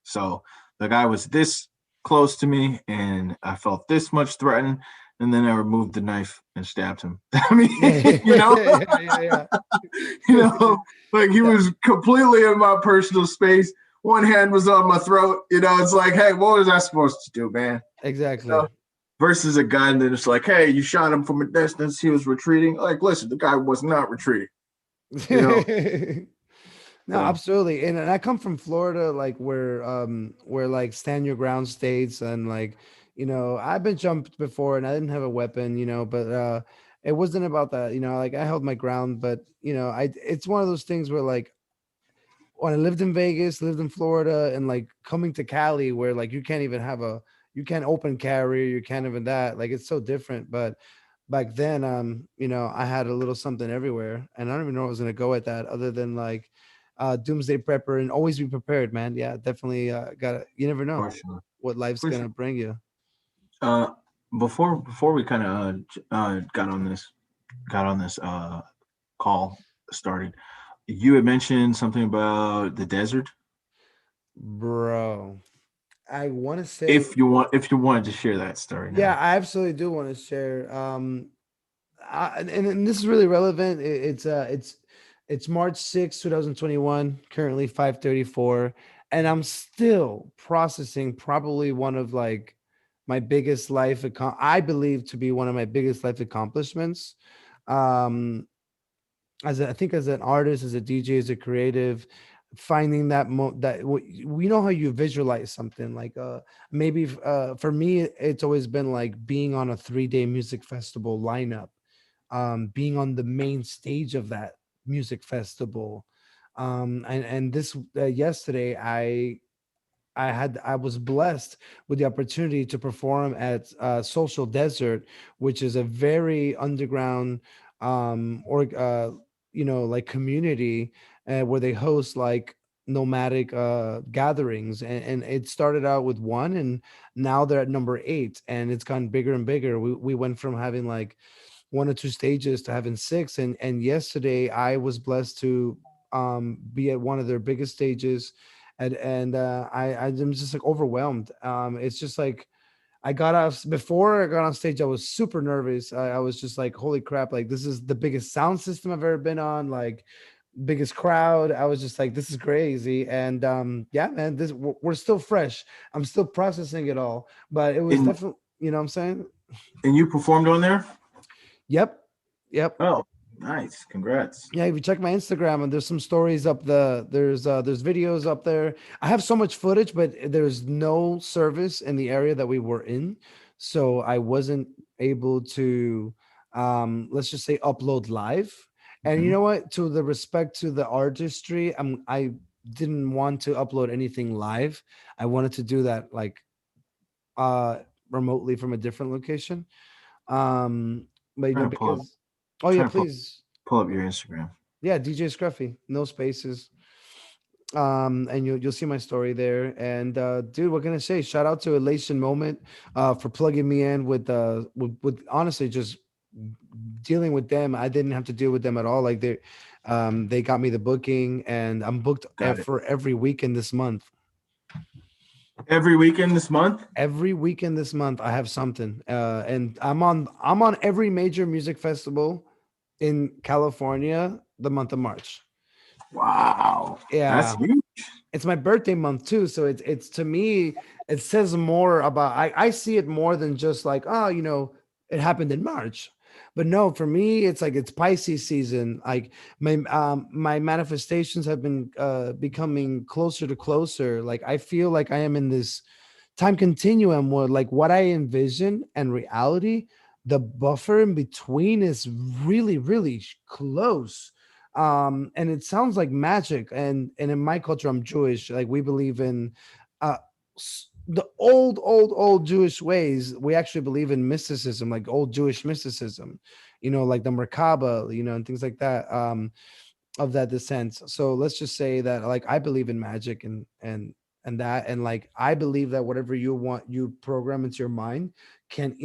So the guy was this close to me, and I felt this much threatened, and then I removed the knife and stabbed him. I mean, yeah, you know, yeah, you yeah. know, like he Yeah, was completely in my personal space. One hand was on my throat. It's like, hey, what was I supposed to do, man? You exactly. know? Versus a gun, then it's like, hey, you shot him from a distance. He was retreating. Like, listen, the guy was not retreating. You know, No, so absolutely. And I come from Florida, like where like stand your ground states, and like, I've been jumped before and I didn't have a weapon, but it wasn't about that, like I held my ground, but it's one of those things where like when I lived in Vegas, lived in Florida, and like coming to Cali where like you can't open carry, you can't even that. Like it's so different. But back then, I had a little something everywhere, and I don't even know I was gonna go at that other than like doomsday prepper and always be prepared, man. Yeah, definitely gotta you never know for sure, what life's for sure. gonna bring you. Uh, before we kind of got on this call started, you had mentioned something about the desert. Bro. I wanna say, If you wanted to share that story yeah, now. I absolutely do want to share. And this is really relevant. It's March 6th, 2021, currently 5:34, and I'm still processing probably one of like my biggest I believe to be one of my biggest life accomplishments. Um, I think as an artist, as a DJ, as a creative, finding we know how you visualize something like maybe for me it's always been like being on a 3-day music festival lineup, being on the main stage of that music festival. And this yesterday, I was blessed with the opportunity to perform at Social Desert, which is a very underground or like community where they host like nomadic gatherings, and it started out with one, and now they're at number 8, and it's gotten bigger and bigger. We went from having like 1 or 2 stages to having 6, and yesterday I was blessed to be at one of their biggest stages, and I'm just like overwhelmed. It's just like I got off before I got on stage, I was super nervous. I was just like, holy crap, like this is the biggest sound system I've ever been on, like biggest crowd. I was just like, this is crazy. And yeah, man, we're still fresh. I'm still processing it all, but it was And definitely, what I'm saying. you performed on there. Yep. Yep. Oh, nice! Congrats. Yeah, if you check my Instagram, and there's some stories up there's videos up there. I have so much footage, but there's no service in the area that we were in. So I wasn't able to let's just say upload live. And you Mhm. know what? To the respect to the artistry, I didn't want to upload anything live. I wanted to do that like uh remotely from a different location. But Trying to because oh yeah, trying to please. pull up your Instagram. Yeah, DJ Scruffy, no spaces. And you'll see my story there. And dude, what can I say? Shout out to Elation Moment for plugging me in with honestly just dealing with them. I didn't have to deal with them at all. Like they got me the booking, and I'm booked Got it. for every weekend this month. Every weekend this month. Every weekend this month, I have something, and I'm on every major music festival in California the month of March. Wow. That's Yeah, huge. it's my birthday month too, so it's to me it says more about, I see it more than just like, oh, it happened in March. But no, for me it's like it's Pisces season. Like my manifestations have been becoming closer to closer. Like I feel like I am in this time continuum where like what I envision and reality, the buffer in between is really, really close. And it sounds like magic. And in my culture, I'm Jewish. Like we believe in uh the old Jewish ways. We actually believe in mysticism, like old Jewish mysticism, like the Merkaba, and things like that. Of that descent. So let's just say that like I believe in magic and that, and like I believe that whatever you program into your mind can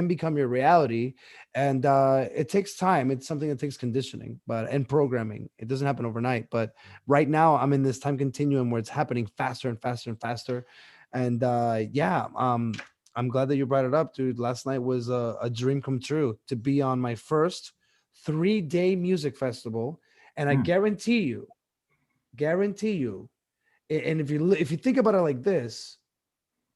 become your reality. And it takes time. It's something that takes conditioning, but and programming. It doesn't happen overnight. But right now I'm in this time continuum where it's happening faster and faster and faster. And yeah, I'm glad that you brought it up, dude. Last night was a dream come true to be on my first 3-day music festival. And I Hmm. guarantee you, and if you think about it like this,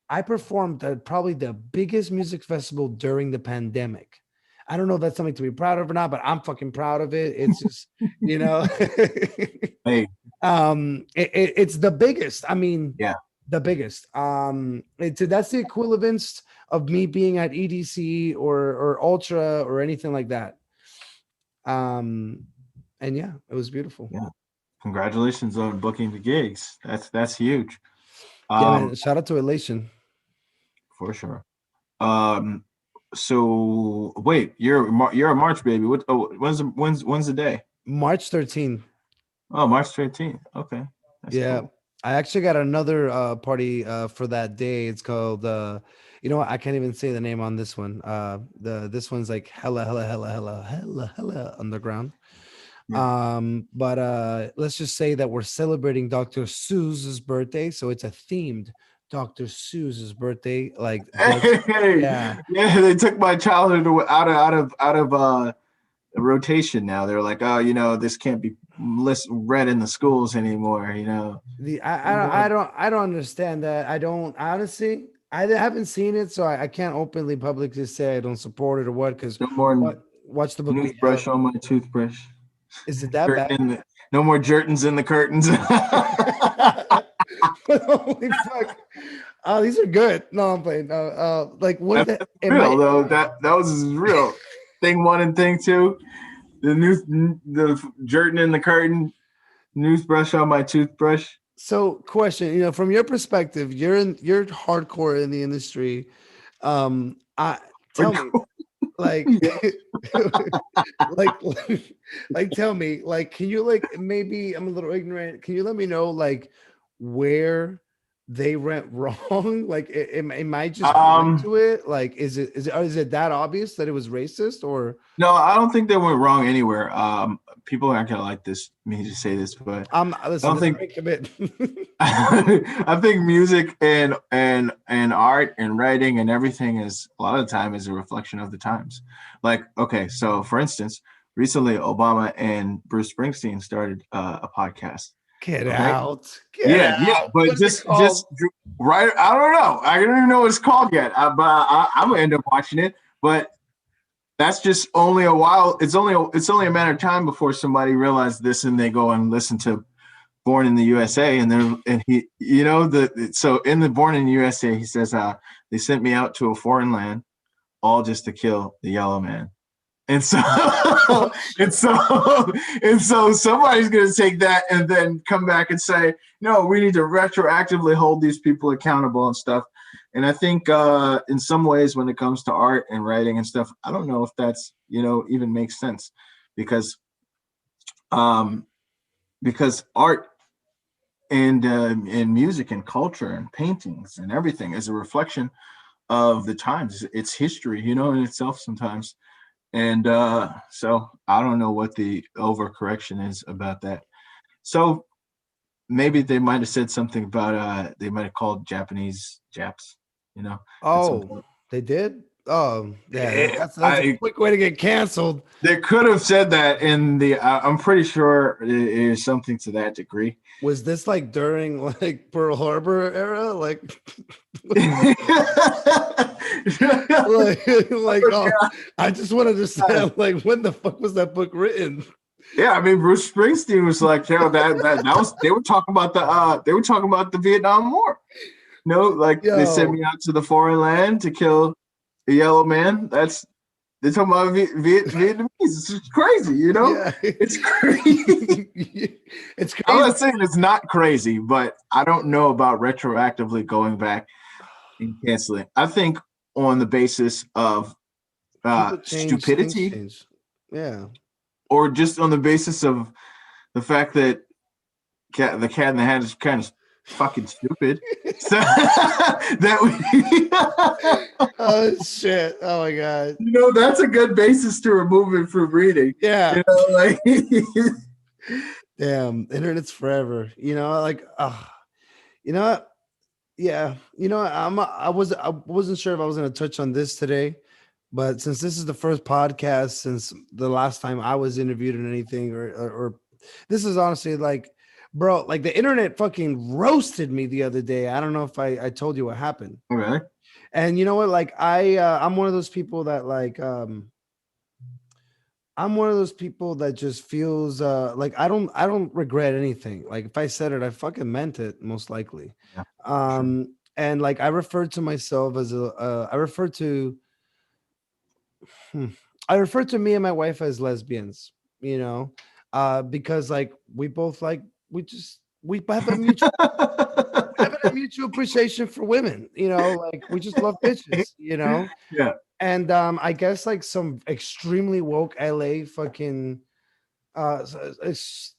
I performed at probably the biggest music festival during the pandemic. I don't know if that's something to be proud of or not, but I'm fucking proud of it. It's just, you know, Hey, it's the biggest. I mean, yeah. the biggest. That's the equivalence of me being at EDC or Ultra or anything like that. Um, and yeah, it was beautiful. Yeah. Congratulations on booking the gigs. That's huge. Yeah, Um, man. Shout out to Elation. for sure. Um, so wait, you're a March baby. What? Oh, when's the day? March 13th. Oh, March 13th. Okay, that's Yeah. cool. I actually got another party for that day. It's called you know what? I can't even say the name on this one. This one's like hella underground. Yeah. But let's just say that we're celebrating Dr. Seuss's birthday, so it's a themed Dr. Seuss's birthday. Like that's Hey, yeah. yeah, they took my childhood out of rotation now. They're like, oh, this can't be read in the schools anymore. The No more, I don't understand that. I don't honestly. I haven't seen it, so I can't openly publicly say I don't support it or what. Because no more what watch the book be toothbrush on my toothbrush. is it that bad? Curtain in the, no more Jertons in the curtains. Holy fuck! Oh, these are good. No, I'm playing. Like what? That's It real might. though. That was real. Thing one and thing two. The Jerton in the curtain. Toothbrush on my toothbrush. So, question. From your perspective, you're hardcore in the industry. I tell me, like Yeah. like like tell me, like, can you, like, maybe I'm a little ignorant, can you let me know like where they went wrong? Like am I just blind Um, to it? Like is it that obvious that it was racist? Or no, I don't think they went wrong anywhere. People aren't gonna like me to say this, but I listen, don't this is think a big commit. I think music and art and writing and everything is a lot of the time is a reflection of the times. Like, okay, so for instance, recently Obama and Bruce Springsteen started a podcast. Get Okay, out, get yeah, out. but What is it just called? right. I don't know. I don't even know what it's called yet. But I'm gonna end up watching it. But that's just only a while. It's only a matter of time before somebody realizes this and they go and listen to Born in the USA, and he, so in the Born in the USA, he says, they sent me out to a foreign land, all just to kill the yellow man. And so, Oh, and so, and so somebody's going to take that and then come back and say, no, we need to retroactively hold these people accountable and stuff. And I think in some ways, when it comes to art and writing and stuff, I don't know if that's, even makes sense because, um, because art and music and culture and paintings and everything is a reflection of the times. It's history, in itself sometimes. And so I don't know what the overcorrection is about that. So maybe they might have said something about they might have called Japanese Japs, at some oh, point. they did. Oh, yeah, that's a I quick way to get canceled. they could have said that in the. I'm pretty sure it is something to that degree. Was this like during like Pearl Harbor era? Like, like, oh, I just want to understand, like, when the fuck was that book written? Yeah, I mean, Bruce Springsteen was like, yo, that was they were talking about the Vietnam War. Like they sent Yo, me out to the foreign land to kill a yellow man. They're talking about Vietnamese. It's just crazy, yeah, It's crazy. it's I'm crazy. not saying it's not crazy, but I don't know about retroactively going back and canceling. I think on the basis of People change, things stupidity, change. Yeah. or just on the basis of the fact that the Cat in the Hat is kind of fucking stupid. So that Oh shit! Oh my god! that's a good basis to remove it from reading. Yeah. Like Damn, internet's forever. Like, you know what? Yeah, I wasn't sure if I was gonna touch on this today, but since this is the first podcast since the last time I was interviewed in anything, or this is honestly like, bro, like the internet fucking roasted me the other day. I don't know if I told you what happened. okay. And you know what? Like I'm one of those people that like I'm one of those people that just feels like I don't regret anything. Like if I said it, I fucking meant it most likely. Yeah, sure. And like I refer to myself as hmm, I refer to me and my wife as lesbians, because like we both like we have a mutual appreciation for women, like we just love bitches. Yeah. And I guess like some extremely woke LA fucking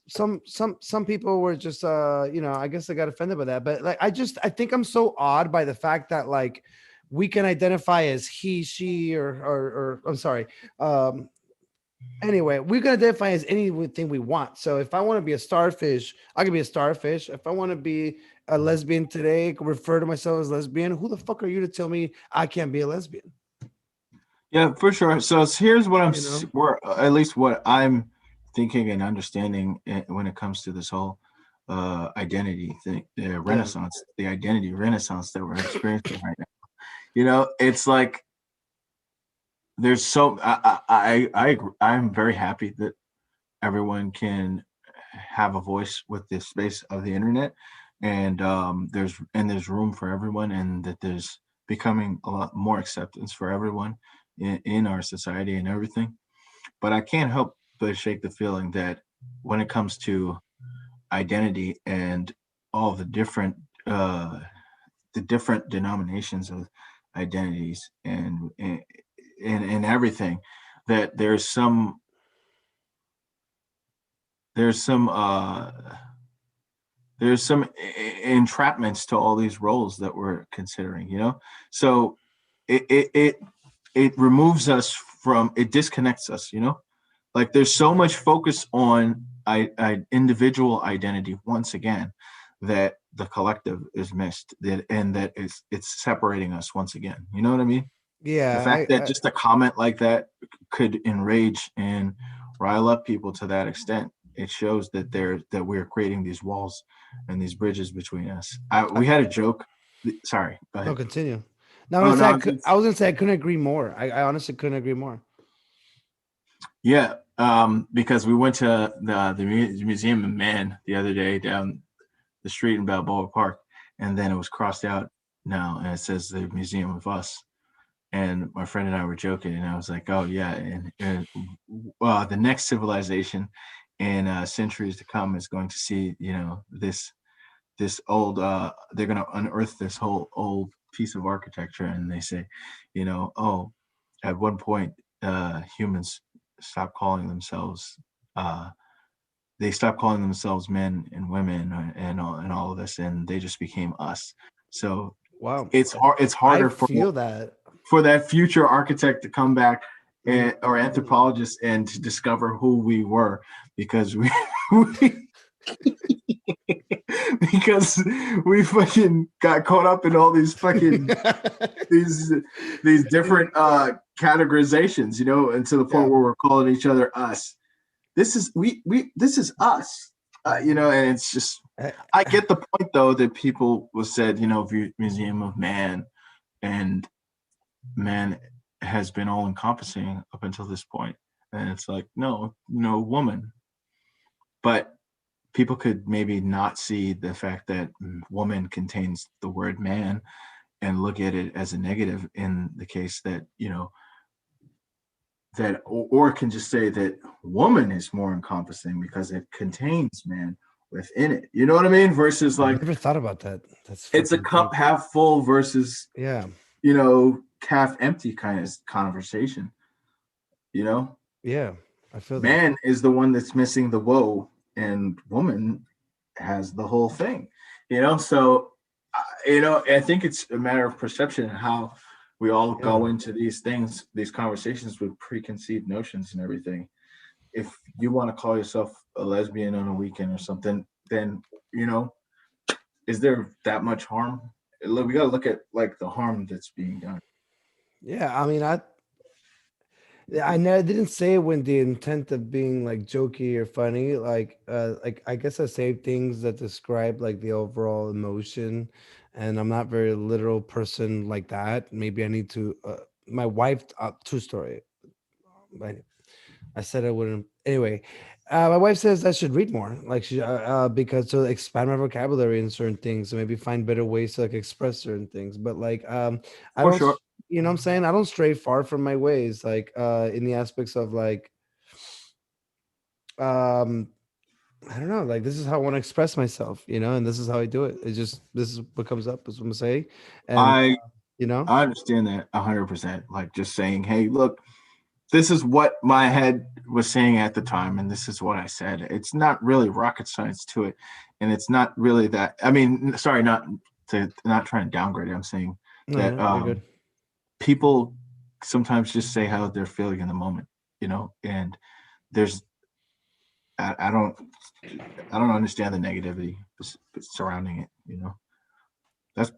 some people were just I guess they got offended by that, but like I think I'm so awed by the fact that like we can identify as he, she, or I'm sorry, um anyway, we can identify as anything we want. So if I want to be a starfish, I can be a starfish. If I want to be a lesbian today, refer to myself as lesbian. Who the fuck are you to tell me I can't be a lesbian? Yeah, for sure. So here's what You know? where at least what I'm thinking and understanding when it comes to this whole identity thing, Yeah. renaissance, the identity renaissance that we're experiencing right now. It's like there's so I agree. I'm very happy that everyone can have a voice with this space of the internet, and there's room for everyone, and that there's becoming a lot more acceptance for everyone in our society and everything. But I can't help but shake the feeling that when it comes to identity and all the different denominations of identities and everything, that there's some entrapments to all these roles that we're considering. So it removes us from, it disconnects us. Like there's so much focus on individual identity once again, that the collective is missed, and that it's separating us once again. You know what I mean? The Yeah, fact that just a comment like that could enrage and rile up people to that extent, it shows that we're creating these walls and these bridges between us. We had a joke. Sorry, go no, ahead. continue. Now, Oh no, I was gonna say I couldn't agree more. I honestly couldn't agree more. yeah, because we went to the Museum of Man the other day down the street in Balboa Park, and then it was crossed out now, and it says the Museum of Us. And my friend and I were joking, and I was like, "Oh yeah, and the next civilization in centuries to come is going to see, this old. They're going to unearth this whole old piece of architecture, and they say, oh, at one point, humans stopped calling themselves. They stopped calling themselves men and women and all of this, and they just became us. So Wow, it's hard. It's I harder feel that. for that future architect to come back or anthropologist and to discover who we were, because we because we fucking got caught up in all these fucking these these different categorizations, you know, and to the point Yeah. where we're calling each other us. This is we this is us, you know, and it's just I- I get the point though that people was said, you know, Museum of Man, and man has been all encompassing up until this point, and it's like no woman, but people could maybe not see the fact that woman contains the word man and look at it as a negative in the case that, you know, that or can just say that woman is more encompassing because it contains man within it, you know what I mean, versus I've like never thought about that. That's it's a fucking cup deep. half full versus, Yeah. you know, half empty kind of conversation, you know. Yeah. I feel that. Man is the one that's missing the woe, and woman has the whole thing, you know. So you know, I think it's a matter of perception and how we all Yeah. go into these things, these conversations with preconceived notions and everything. If you want to call yourself a lesbian on a weekend or something, then, you know, is there that much harm? We got to look at like the harm that's being done. Yeah. I mean, I never didn't say it with the intent of being like jokey or funny. Like I guess I say things that describe like the overall emotion, and I'm not very literal person like that. Maybe I need to. My wife, true story. I, I said I wouldn't. Anyway, my wife says I should read more, like because to expand my vocabulary in certain things, so maybe find better ways to like express certain things. But like, I For don't, sure. you know, what I'm saying I don't stray far from my ways, like in the aspects of like, um, I don't know, like this is how I want to express myself, you know, and this is how I do it. It's just this is what comes up, is what I'm gonna say, and I you know, I understand that 100%. Like just saying, hey, look, this is what my head was saying at the time, and this is what I said. It's not really rocket science to it, and it's not really that. I mean, sorry, not trying to downgrade it. I'm saying no, that no, you're good. people sometimes just say how they're feeling in the moment, you know, and there's I don't understand the negativity surrounding it, you know. That's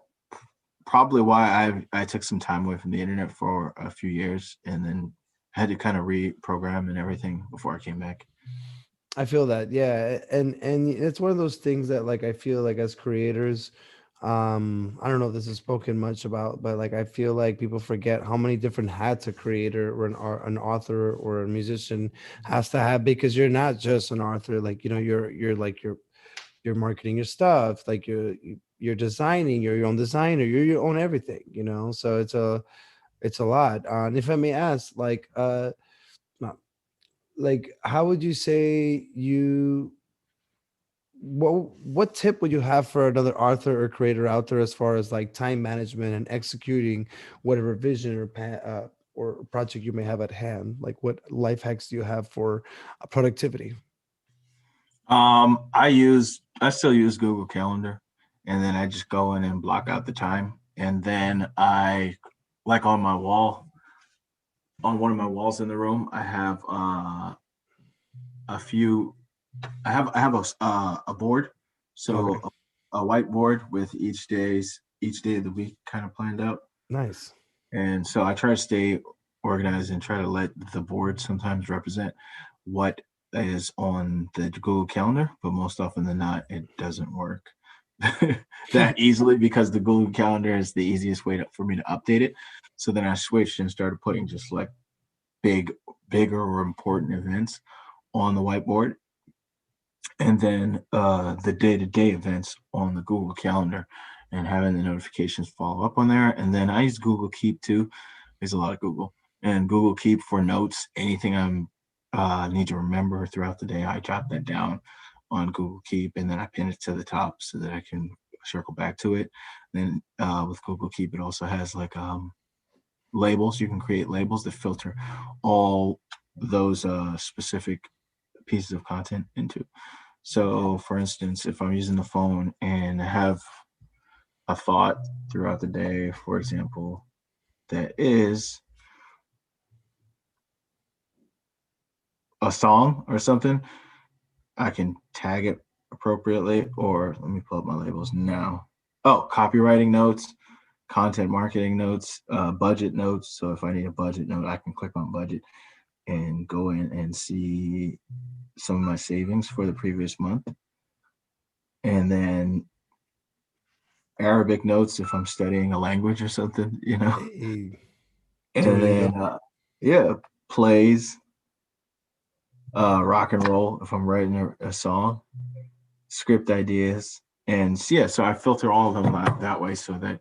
probably why I took some time away from the internet for a few years, and then had to kind of reprogram and everything before I came back. I feel that, yeah, and it's one of those things that like I feel like as creators, I don't know if this is spoken much about, but like I feel like people forget how many different hats a creator or an author or a musician has to have, because you're not just an author, like you know, you're like you're marketing your stuff, like you're designing, you're your own designer, you're your own everything, you know. So it's a lot. And if I may ask, like how would you say you what tip would you have for another author or creator out there as far as like time management and executing whatever vision or project you may have at hand? Like what life hacks do you have for productivity? I still use Google Calendar, and then I just go in and block out the time, and then I like on my wall, on one of my walls in the room, I have a few. I have a board, so Okay, a whiteboard with each day of the week kind of planned out, nice. and so I try to stay organized and try to let the board sometimes represent what is on the Google Calendar, but most often than not, it doesn't work that easily because the Google Calendar is the easiest way for me to update it. So then I switched and started putting just like bigger or important events on the whiteboard, and then the day-to-day events on the Google Calendar, and having the notifications follow up on there. And then I use Google Keep too. There's a lot of Google, and Google Keep for notes. Anything I'm need to remember throughout the day, I jot that down on Google Keep, and then I pin it to the top so that I can circle back to it. Then with Google Keep, it also has like labels. You can create labels that filter all those specific pieces of content into. So, for instance, if I'm using the phone and I have a thought throughout the day, for example, that is a song or something, I can tag it appropriately, or let me pull up my labels now. Oh, copywriting notes, content marketing notes, budget notes. So if I need a budget note, I can click on budget and go in and see some of my savings for the previous month. And then Arabic notes if I'm studying a language or something, you know. Hey, And then, Duolingo. yeah, plays, rock and roll if I'm writing a song, script ideas. And so, yeah, so I filter all of them that way so that,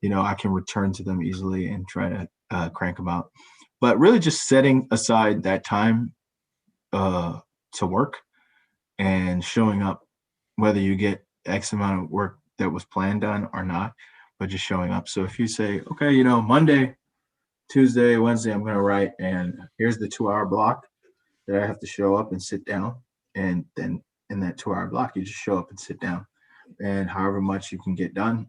I can return to them easily and try to crank them out. But really just setting aside that time to work and showing up, whether you get X amount of work that was planned done or not, but just showing up. So if you say, okay, Monday, Tuesday, Wednesday, I'm going to write, and here's the 2 hour block that I have to show up and sit down. And then in that 2 hour block, you just show up and sit down. And however much you can get done,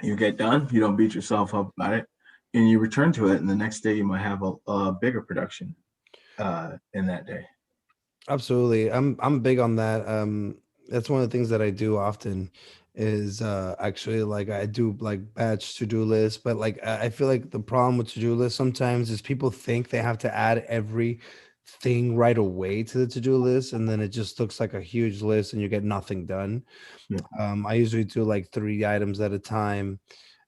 you get done. You don't beat yourself up about it. And you return to it. And the next day, you might have a bigger production in that day. Absolutely. I'm big on that. That's one of the things that I do often is actually like I do like batch to-do lists, but like I feel like the problem with to-do lists sometimes is people think they have to add every thing right away to the to-do list, and then it just looks like a huge list and you get nothing done. Yeah, I usually do like 3 items at a time.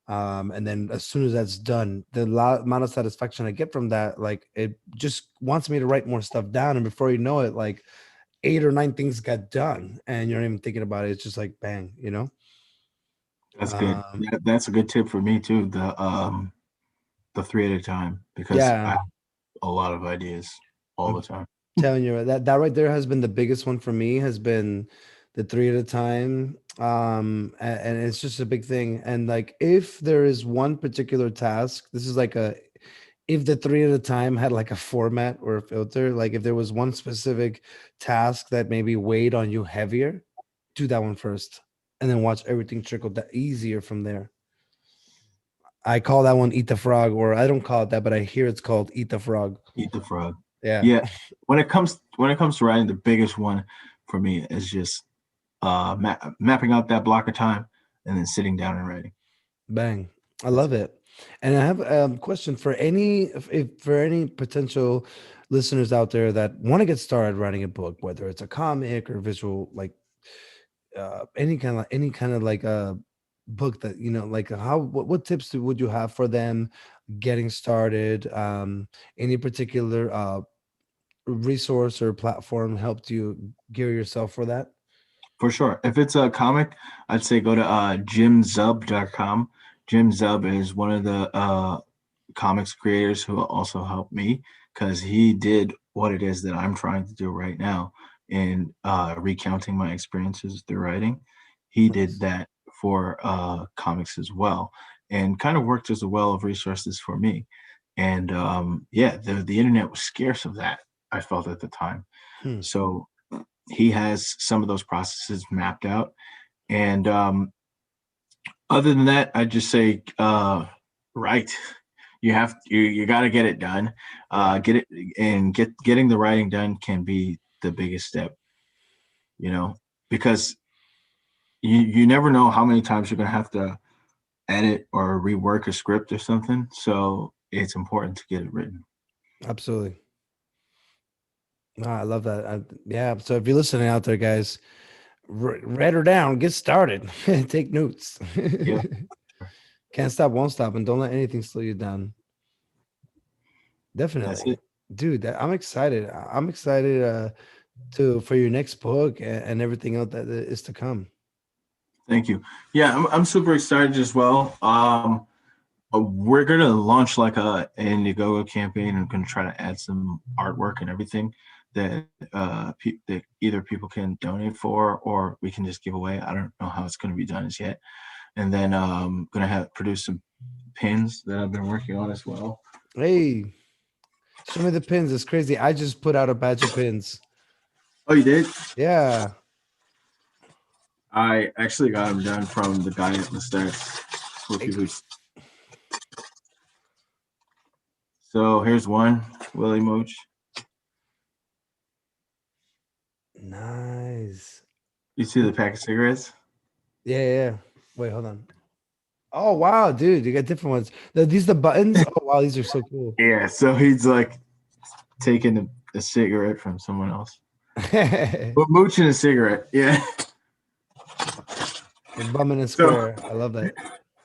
And then as soon as that's done, the amount of satisfaction I get from that, like it just wants me to write more stuff down. And before you know it, like 8 or 9 things got done, and you're not even thinking about it. It's just like bang, you know. that's good. Um, That's a good tip for me too. The three at a time, because I yeah, have a lot of ideas all I'm the time. telling you that right there has been the biggest one for me. Has been the 3 at a time. And it's just a big thing. And like if there is one particular task, this is like a if the 3 at a time had like a format or a filter, like if there was one specific task that maybe weighed on you heavier, do that one first and then watch everything trickle that easier from there. I call that one eat the frog, or I don't call it that, but I hear it's called eat the frog. Eat the frog. Yeah. Yeah. When it comes to writing, the biggest one for me is just mapping out that block of time and then sitting down and writing. Bang. I That's love it. it. And I have a question for any if for any potential listeners out there that want to get started writing a book, whether it's a comic or visual, like any kind of like a book that like how what tips would you have for them getting started? Any particular resource or platform helped you gear yourself for that? For sure. If it's a comic, I'd say go to jimzub.com. Jim Zub is one of the comics creators who also helped me, because he did what it is that I'm trying to do right now in recounting my experiences through writing. He did Nice. that for comics as well, and kind of worked as a well of resources for me. And yeah, the internet was scarce of that, I felt at the time. Hmm. So he has some of those processes mapped out. And other than that, I just say write. You got to get it done. Yeah, Get it and getting the writing done can be the biggest step, you know, because you never know how many times you're gonna have to edit or rework a script or something. So it's important to get it written. absolutely. Ah, I love that. Yeah. So if you're listening out there, guys, write her down, get started, take notes. Yeah, Can't stop, won't stop, and don't let anything slow you down. that's Definitely, it. dude. I'm excited. I'm excited to for your next book and everything else that is to come. Thank you. Yeah, I'm super excited as well. We're gonna launch like an Indiegogo campaign and gonna try to add some artwork and everything that that either people can donate for or we can just give away. I don't know how it's gonna be done as yet. And then gonna have produce some pins that I've been working on as well. Hey, show me the pins. It's crazy. I just put out a batch of pins. Oh, you did? Yeah. I actually got them done from the guy at the stats for a Hey, few weeks. So here's one, Willie Mooch. nice. You see the pack of cigarettes? Yeah. Wait, hold on. Oh wow, dude, you got different ones. These the buttons. Oh wow, these are so cool. Yeah. So he's like taking a cigarette from someone else. But mooching a cigarette. Yeah. The bum in a So square. I love that.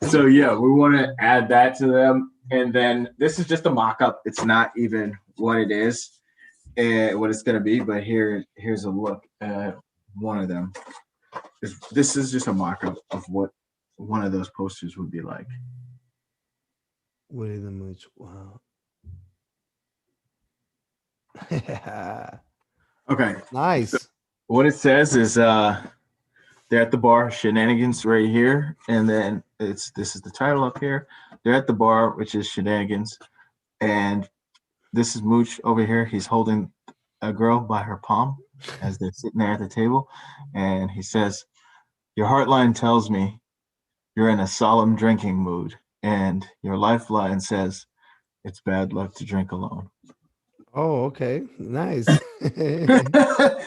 so yeah, we want to add that to them. And then this is just a mock-up. It's not even what it is and what it's gonna be, but here's a look at one of them. This is just a mock-up of what one of those posters would be like. Willie the Mooch. Wow. Okay. So Nice. what it says is they're at the bar, shenanigans right here, and then this is the title up here. They're at the bar, which is shenanigans, and this is Mooch over here. He's holding a girl by her palm as they're sitting there at the table, and he says, "Your heartline tells me you're in a solemn drinking mood, and your lifeline says it's bad luck to drink alone." Oh, okay. Nice.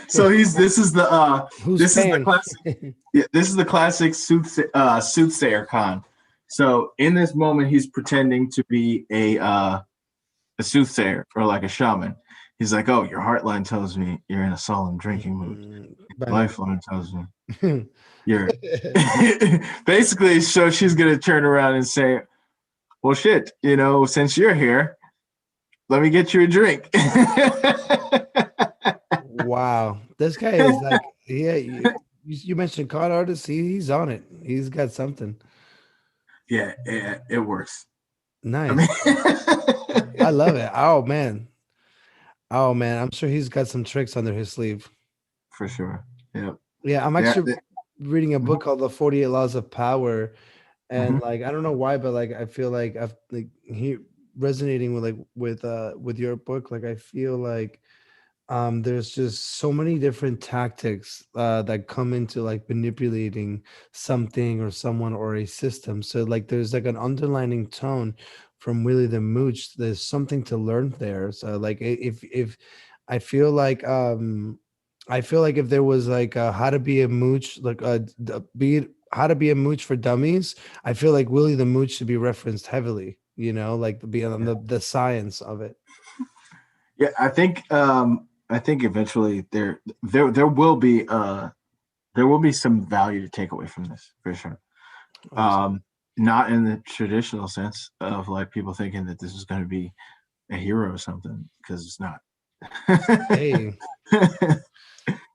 So this is the Who's this is the paying? classic. Yeah, this is the classic soothsayer con. So in this moment, he's pretending to be a soothsayer or like a shaman. He's like, "Oh, your heartline tells me you're in a solemn drinking mood. Lifeline tells me you're." Basically, so she's gonna turn around and say, "Well, shit, since you're here, let me get you a drink." Wow, this guy is like, yeah. You mentioned con artist. He's on it. He's got something Yeah, it works. I mean, nice. I love it. Oh man. Oh man. I'm sure he's got some tricks under his sleeve. for sure. Yeah. Yeah, I'm Yeah. actually reading a book called The 48 Laws of Power, and Mhm. like I don't know why, but like I feel like I've like he resonating with with your book. Like I feel like there's just so many different tactics that come into like manipulating something or someone or a system. So like there's like an underlining tone from Willie the Mooch. There's something to learn there. So like if I feel like if there was like how to be a mooch, like be how to be a mooch for dummies, I feel like Willie the Mooch should be referenced heavily, like be on the science of it. Yeah, I think eventually there will be some value to take away from this for sure. Awesome. Not in the traditional sense of like people thinking that this is going to be a hero or something because it's not. Hey,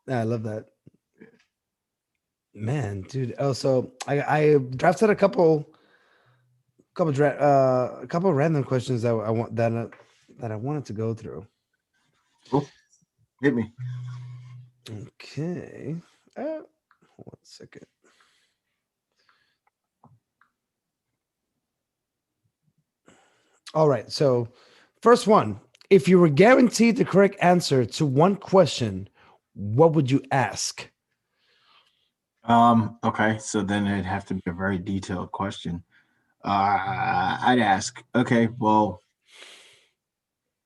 I love that. Man, dude. Oh, so I drafted a couple random questions that I want that I wanted to go through. Cool. Hit me. Okay. One second. All right. So, first one. If you were guaranteed the correct answer to one question, what would you ask? Okay, so then it'd have to be a very detailed question. I'd ask, okay, well,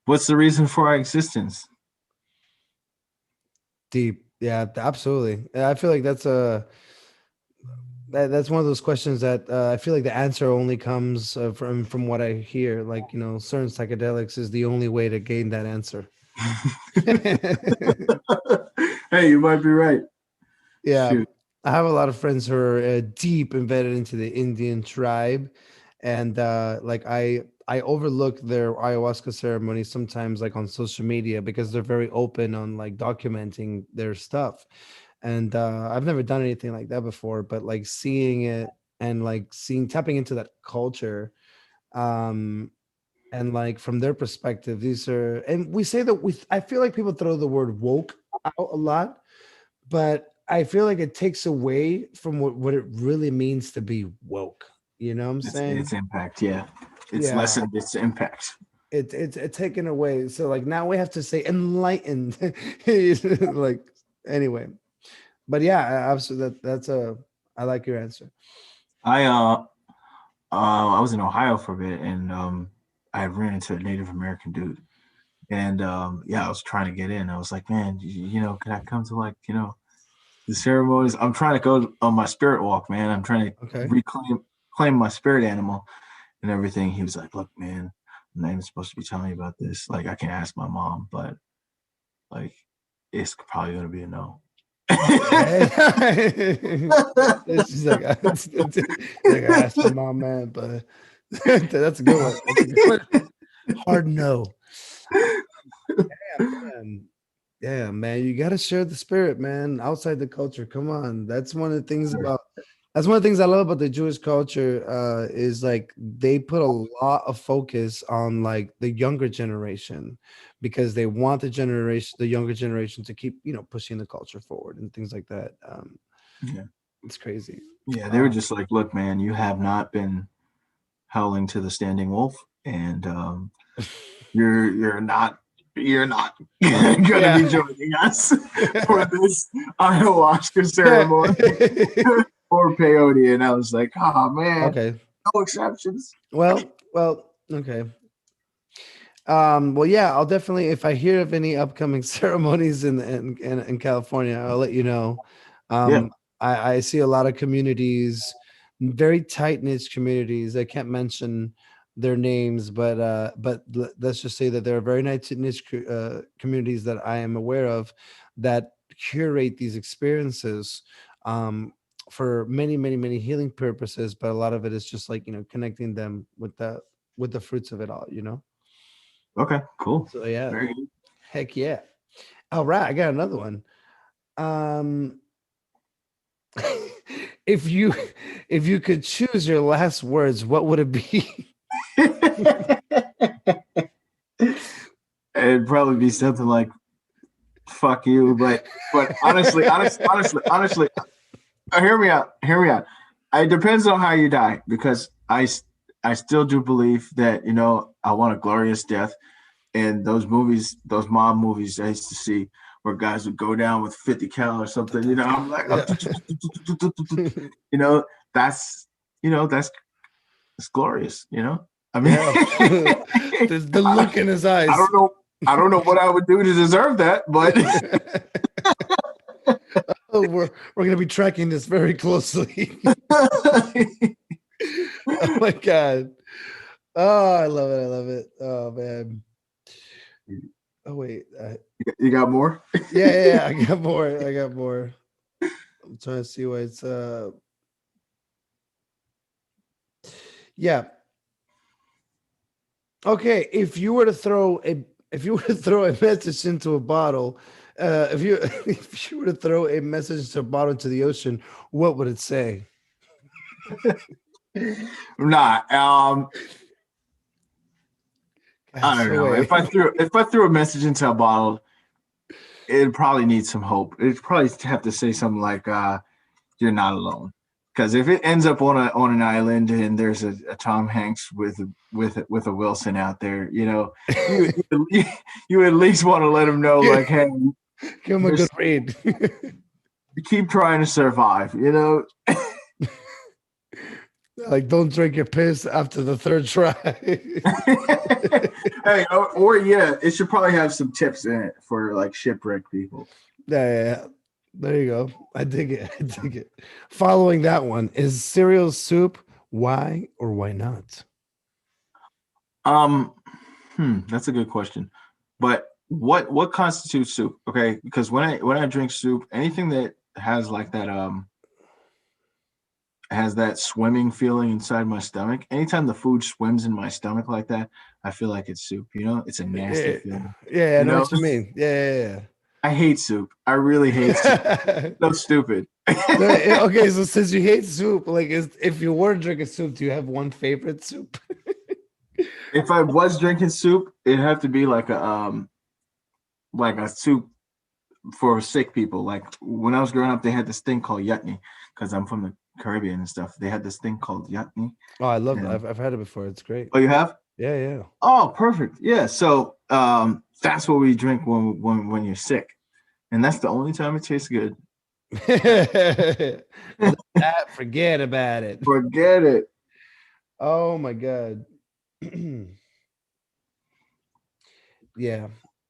what's the reason for our existence? Deep. Yeah, absolutely. I feel like that's one of those questions that I feel like the answer only comes from what I hear. Like certain psychedelics is the only way to gain that answer. Hey, you might be right. Yeah, Shoot. I have a lot of friends who are deep embedded into the Indian tribe, and like I overlook their ayahuasca ceremony sometimes, like on social media, because they're very open on like documenting their stuff. And I've never done anything like that before, but like seeing it and like seeing tapping into that culture, um, and like from their perspective, these are and we say that I feel like people throw the word woke out a lot, but I feel like it takes away from what it really means to be woke. You know what I'm It's saying? impact, yeah. It's Yeah, lessened its impact. it's taken away. So like now we have to say enlightened. Like anyway, but yeah, absolutely. That's a I like your answer. I was in Ohio for a bit and I ran into a Native American dude. And yeah, I was trying to get in. I was like, man, can I come to like, the ceremonies. I'm trying to go on my spirit walk, man. I'm trying to Okay. reclaim my spirit animal and everything. He was like, "Look, man, I'm not even supposed to be telling you about this. Like, I can ask my mom, but like, it's probably gonna be a no." Okay. She's like, like, I asked my mom, man, but that's a good one. That's a good one. Hard no. Man. Yeah, man, you got to share the spirit, man, outside the culture. Come on. That's one of the things I love about the Jewish culture is like they put a lot of focus on like the younger generation because they want the younger generation to keep, pushing the culture forward and things like that. Yeah, It's crazy. yeah. They were Uh, just like, "Look, man, you have not been howling to the standing wolf, and you're not gonna yeah. be joining us for this ayahuasca ceremony or peyote." And I was like, "Oh man, Okay. no exceptions." Well, okay. Well, yeah, I'll definitely if I hear of any upcoming ceremonies in California, I'll let you know. Yeah, Um, I see a lot of communities, very tight knit communities. I can't mention their names, but let's just say that there are very tight knit communities that I am aware of that curate these experiences um, for many healing purposes. But a lot of it is just like connecting them with the fruits of it all. okay, cool, So yeah, very good. heck yeah. All right, I got another one. Um if you if you could choose your last words, what would it be? It'd probably be something like "fuck you," but honestly, hear me out. Hear me out. It depends on how you die because I still do believe that I want a glorious death. And those movies, those mob movies I used to see, where guys would go down with 50 cal or something. I'm like, Yeah. you know, that's that's it's glorious. I mean, Yeah. The look in his I eyes. don't know. I don't know what I would do to deserve that, but Oh, we're gonna be tracking this very closely. Oh my god. Oh, I love it. I love it. Oh man. Oh wait. you got more. Yeah. I got more. I got more. I'm trying to see what it's yeah. Okay, if you were to throw a message into a bottle, if you if you were to throw a message into a bottle into the ocean, what would it say? Nah, I God, don't so know. wait. If I threw a message into a bottle, it'd probably need some hope. It'd probably have to say something like, "You're not alone." Because if it ends up on an island and there's a Tom Hanks with a Wilson out there, you you, you at least want to let him know, give, like, "Hey, give him a good just read. keep trying to survive." Like, don't drink your piss after the third try. Hey, or yeah, it should probably have some tips in it for like shipwreck people. Yeah. There you go. I dig it. I dig it. Following that one, is cereal soup? Why or why not? Um, that's a good question. But what constitutes soup? Okay, because when I drink soup, anything that has like that has that swimming feeling inside my stomach. Anytime the food swims in my stomach like that, I feel like it's soup. It's a nasty Yeah, feeling. yeah, I You know know, what you mean. Yeah. I hate soup. I really hate soup. So stupid. Okay, so since you hate soup, like, if you were drinking soup, do you have one favorite soup? If I was drinking soup, it'd have to be like a soup for sick people. Like when I was growing up, they had this thing called yutney because I'm from the Caribbean and stuff. They had this thing called yutney. Oh, I love that. And I've had it before. It's great. oh, you have? Yeah. Oh, perfect. Yeah. So that's what we drink when you're sick, and that's the only time it tastes good. Forget about it. Forget it. Oh my god. Yeah,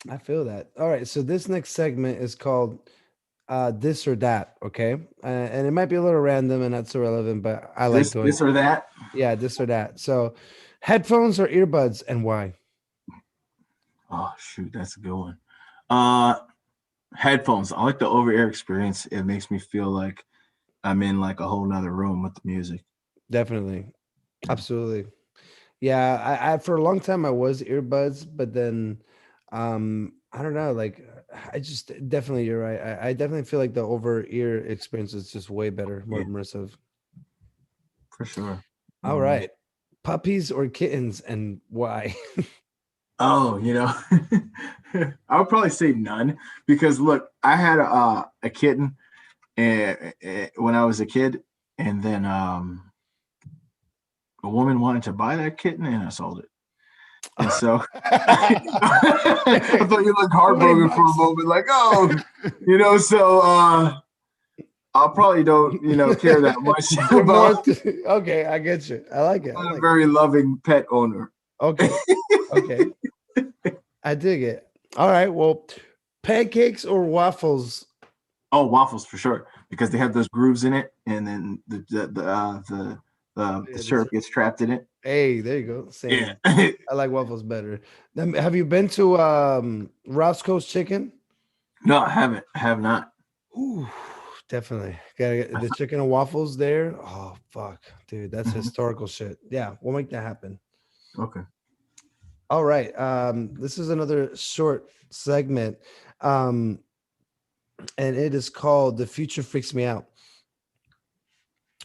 I feel that. All right, so this next segment is called this or that. Okay, and it might be a little random and not so relevant, but I like This doing. or that. Yeah, this or that. So, headphones or earbuds, and why? Oh shoot, that's a good one. Uh, Headphones. I like the over ear experience. It makes me feel like I'm in like a whole nother room with the music. Definitely, Yeah. absolutely. Yeah, I for a long time I was earbuds, but then I don't know, like I just definitely you're right. I definitely feel like the over ear experience is just way better, more Yeah, immersive. for sure. All Um, right. Puppies or kittens and why? oh, I would probably say none because look, I had a kitten when I was a kid, and then a woman wanted to buy that kitten, and I sold it. And so I thought you looked 20 heartbroken for a bucks. moment, like, oh, so I probably don't, care that much You're more about okay, I get you. I like it. I I'm a like it. very loving pet owner. Okay. Okay. I dig it. All right. Well, pancakes or waffles? Oh, waffles for sure, because they have those grooves in it, and then the Yeah, syrup gets trapped in it. hey, there you go. Yeah. Same. I like waffles better. Then, have you been to Roscoe's Chicken? No, I haven't. I have not. Ooh, definitely. Gotta get the chicken and waffles there. Oh fuck, dude, that's Mhm. historical shit. Yeah, we'll make that happen. Okay. All right. This is another short segment. Um, and it is called The Future Freaks Me Out.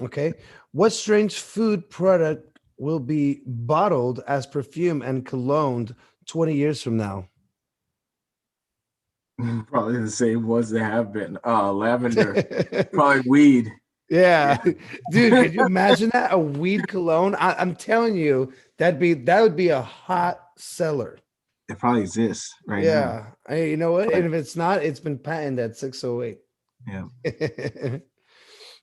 Okay. What strange food product will be bottled as perfume and cologned 20 years from now? Probably the same ones that have been. Lavender, probably weed. Yeah. Yeah, Dude, could you it imagine that? A weed cologne? I'm telling you, that would be a hot seller. probably exists right now. Yeah. You know what? But And if it's not, it's been patented at 608. yeah,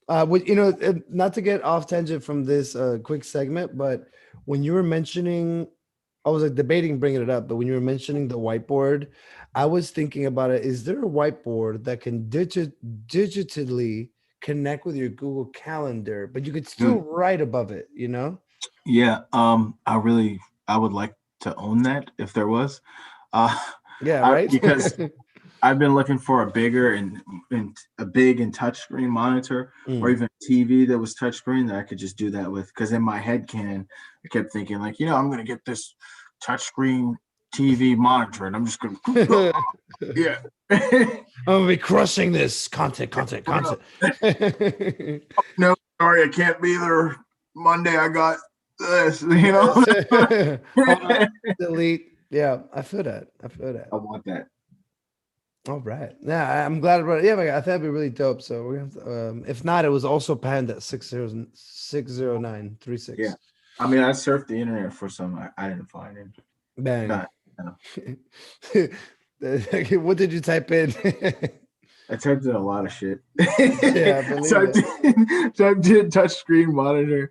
Not to get off tangent from this quick segment, but when you were mentioning, I was like debating bringing it up, but when you were mentioning the whiteboard, I was thinking about it. Is there a whiteboard that can digitally connect with your Google Calendar, but you could still dude. write above it, you know? Yeah. I would like to own that if there was. Uh, Yeah, right? because I've been looking for a bigger and a big and touchscreen monitor, or Mm. even TV that was touchscreen that I could just do that with. Because in my head canon, I kept thinking like, I'm gonna get this touchscreen TV monitor, and I'm just gonna, yeah. I'm gonna be crushing this content. No, sorry, I can't be there Monday. I got this, Yes. I Hold on. Delete. Yeah, I feel that. I feel that. want that. All right. Yeah, I'm glad about it. Yeah, I think that'd be really dope. So we're gonna if not, it was also panned at 60936. Yeah. I mean, I surfed the internet for some. I didn't find it. Bang. God, no. What did you type in? I typed in a lot of shit. Yeah, I believe typed it. in touchscreen monitor,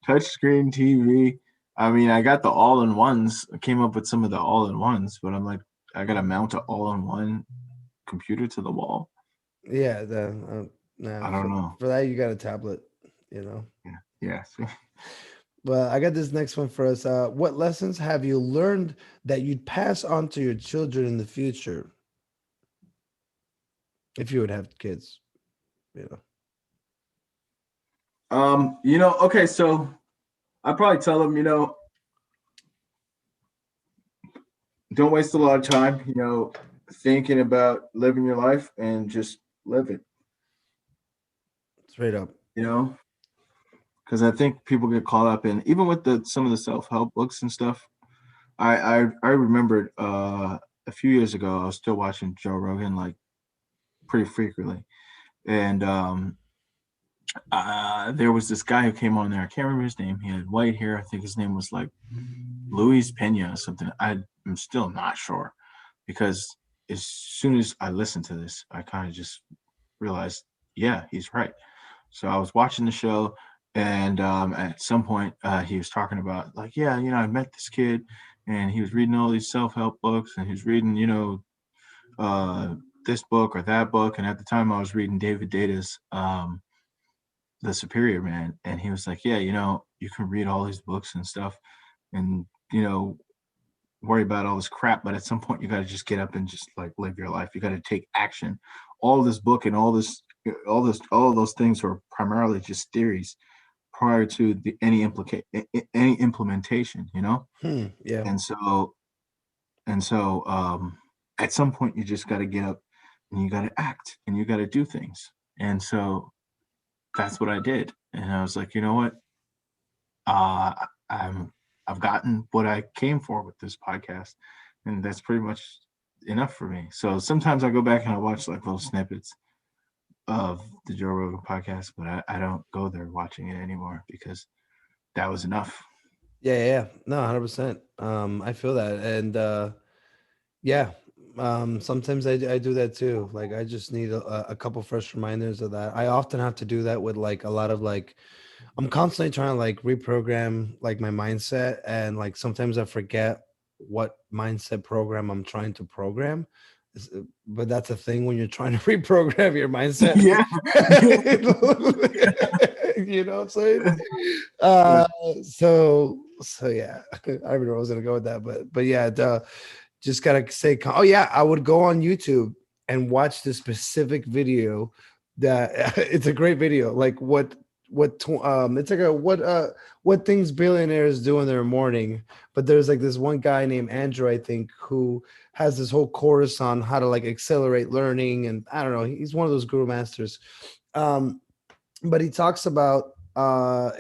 touchscreen TV. I mean, I got the all-in-ones. I came up with some of the all-in-ones, but I'm like, I gotta mount an all-in-one computer to the wall. Yeah, nah, I don't know. for that you got a tablet, you know. Yeah. Yes. Well, I got this next one for us. What lessons have you learned that you'd pass on to your children in the future if you would have kids? You know. Okay, so I probably tell them, don't waste a lot of time, thinking about living your life and just live it, Straight up. you know, because I think people get caught up in even with some of the self-help books and stuff. I remembered a few years ago I was still watching Joe Rogan like pretty frequently, and there was this guy who came on there. I can't remember his name. He had white hair. I think his name was like Luis Pena or something. I'm still not sure because as soon as I listened to this, I kind of just realized, yeah, he's right. So I was watching the show, and at some point, he was talking about like, yeah, I met this kid, and he was reading all these self help books, and he was reading, uh, this book or that book. And at the time I was reading David Data's The Superior Man, and he was like, yeah, you can read all these books and stuff and worry about all this crap, but at some point you got to just get up and just like live your life. You got to take action. All this book and all of those things were primarily just theories prior to any implementation, Yeah. And so at some point you just got to get up and you got to act and you got to do things. And so that's what I did. And I was like, you know what? Uh, I've gotten what I came for with this podcast, and that's pretty much enough for me. So sometimes I go back and I watch like little snippets of the Joe Rogan podcast, but I don't go there watching it anymore because that was enough. Yeah. No, 100%. I feel that. And yeah, sometimes I do that too. Like I just need a couple fresh reminders of that. I often have to do that with like a lot of like, I'm constantly trying to like reprogram like my mindset, and like sometimes I forget what mindset program I'm trying to program. But that's a thing when you're trying to reprogram your mindset. Yeah. You know what I'm saying? Uh, so yeah, I don't know where I was gonna go with that, but yeah, just gotta say, oh yeah, I would go on YouTube and watch this specific video that it's a great video. Like it's like what things billionaires do in their morning. But there's like this one guy named Andrew, I think, who has this whole course on how to like accelerate learning, and I don't know, he's one of those guru masters. But he talks about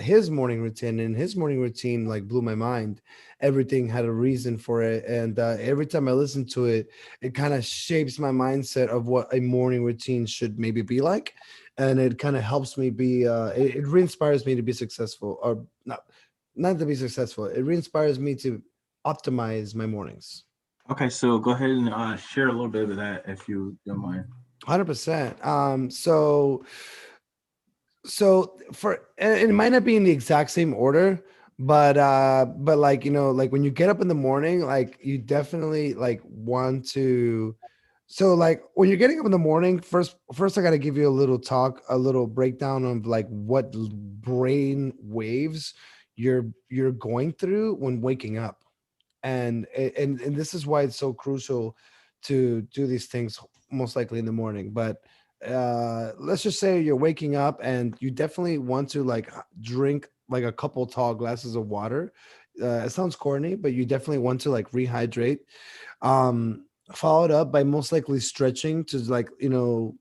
his morning routine, and his morning routine like blew my mind. Everything had a reason for it, and every time I listen to it, it kind of shapes my mindset of what a morning routine should maybe be like, and it kind of helps me be it re-inspires me to be successful, or not to be successful. It re-inspires me to optimize my mornings. Okay, so go ahead and share a little bit of that if you don't mind. 100%. So for, and it might not be in the exact same order, but like, like when you get up in the morning, like you definitely like want to, so like when you're getting up in the morning, first I got to give you a little breakdown of like what brain waves you're going through when waking up. And this is why it's so crucial to do these things most likely in the morning. But let's just say you're waking up and you definitely want to like drink like a couple tall glasses of water. It sounds corny, but you definitely want to like rehydrate. Followed up by most likely stretching to like, so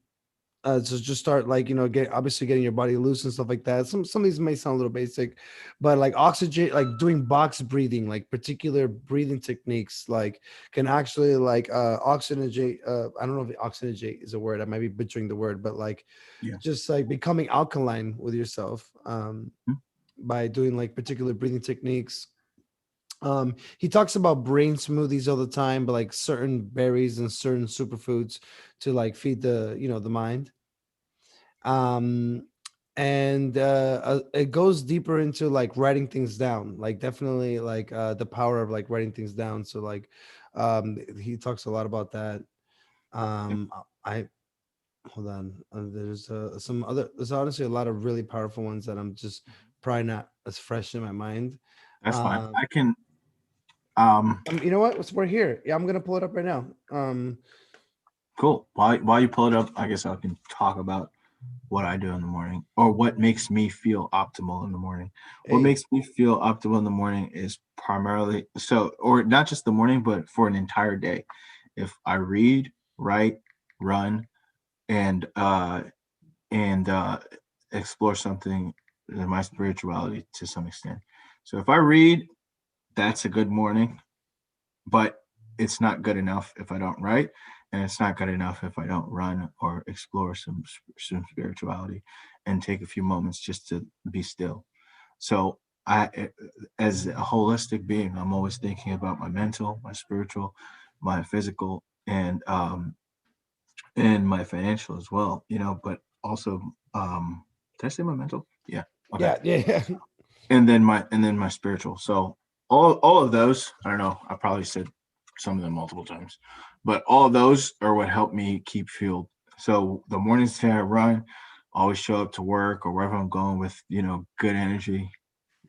just start like, obviously getting your body loose and stuff like that. Some of these may sound a little basic, but like oxygen, like doing box breathing, like particular breathing techniques, like can actually like oxygenate. I don't know if oxygenate is a word. I might be butchering the word, but like Yeah. just like becoming alkaline with yourself Mhm. by doing like particular breathing techniques. He talks about brain smoothies all the time, but like certain berries and certain superfoods to like feed the mind. Um, and it goes deeper into like writing things down, like definitely like the power of like writing things down. So like, he talks a lot about that. Yeah. I hold on. There's honestly a lot of really powerful ones that I'm just probably not as fresh in my mind. That's fine. Um, I can you know what? We're here. Yeah, I'm gonna pull it up right now. cool. While you pull it up, I guess I can talk about what I do in the morning or what makes me feel optimal in the morning. What Hey, makes me feel optimal in the morning is primarily or not just the morning, but for an entire day. If I read, write, run, and explore something in my spirituality to some extent. So if I read, that's a good morning, but it's not good enough if I don't write, and it's not good enough if I don't run or explore some spirituality and take a few moments just to be still. So as a holistic being, I'm always thinking about my mental, my spiritual, my physical, and my financial as well. But also, did I say my mental? Yeah. Okay. yeah. And then my spiritual. So all of those, I don't know, I probably said some of them multiple times, But all those are what help me keep fueled. So the mornings that I run, always show up to work or wherever I'm going with, good energy,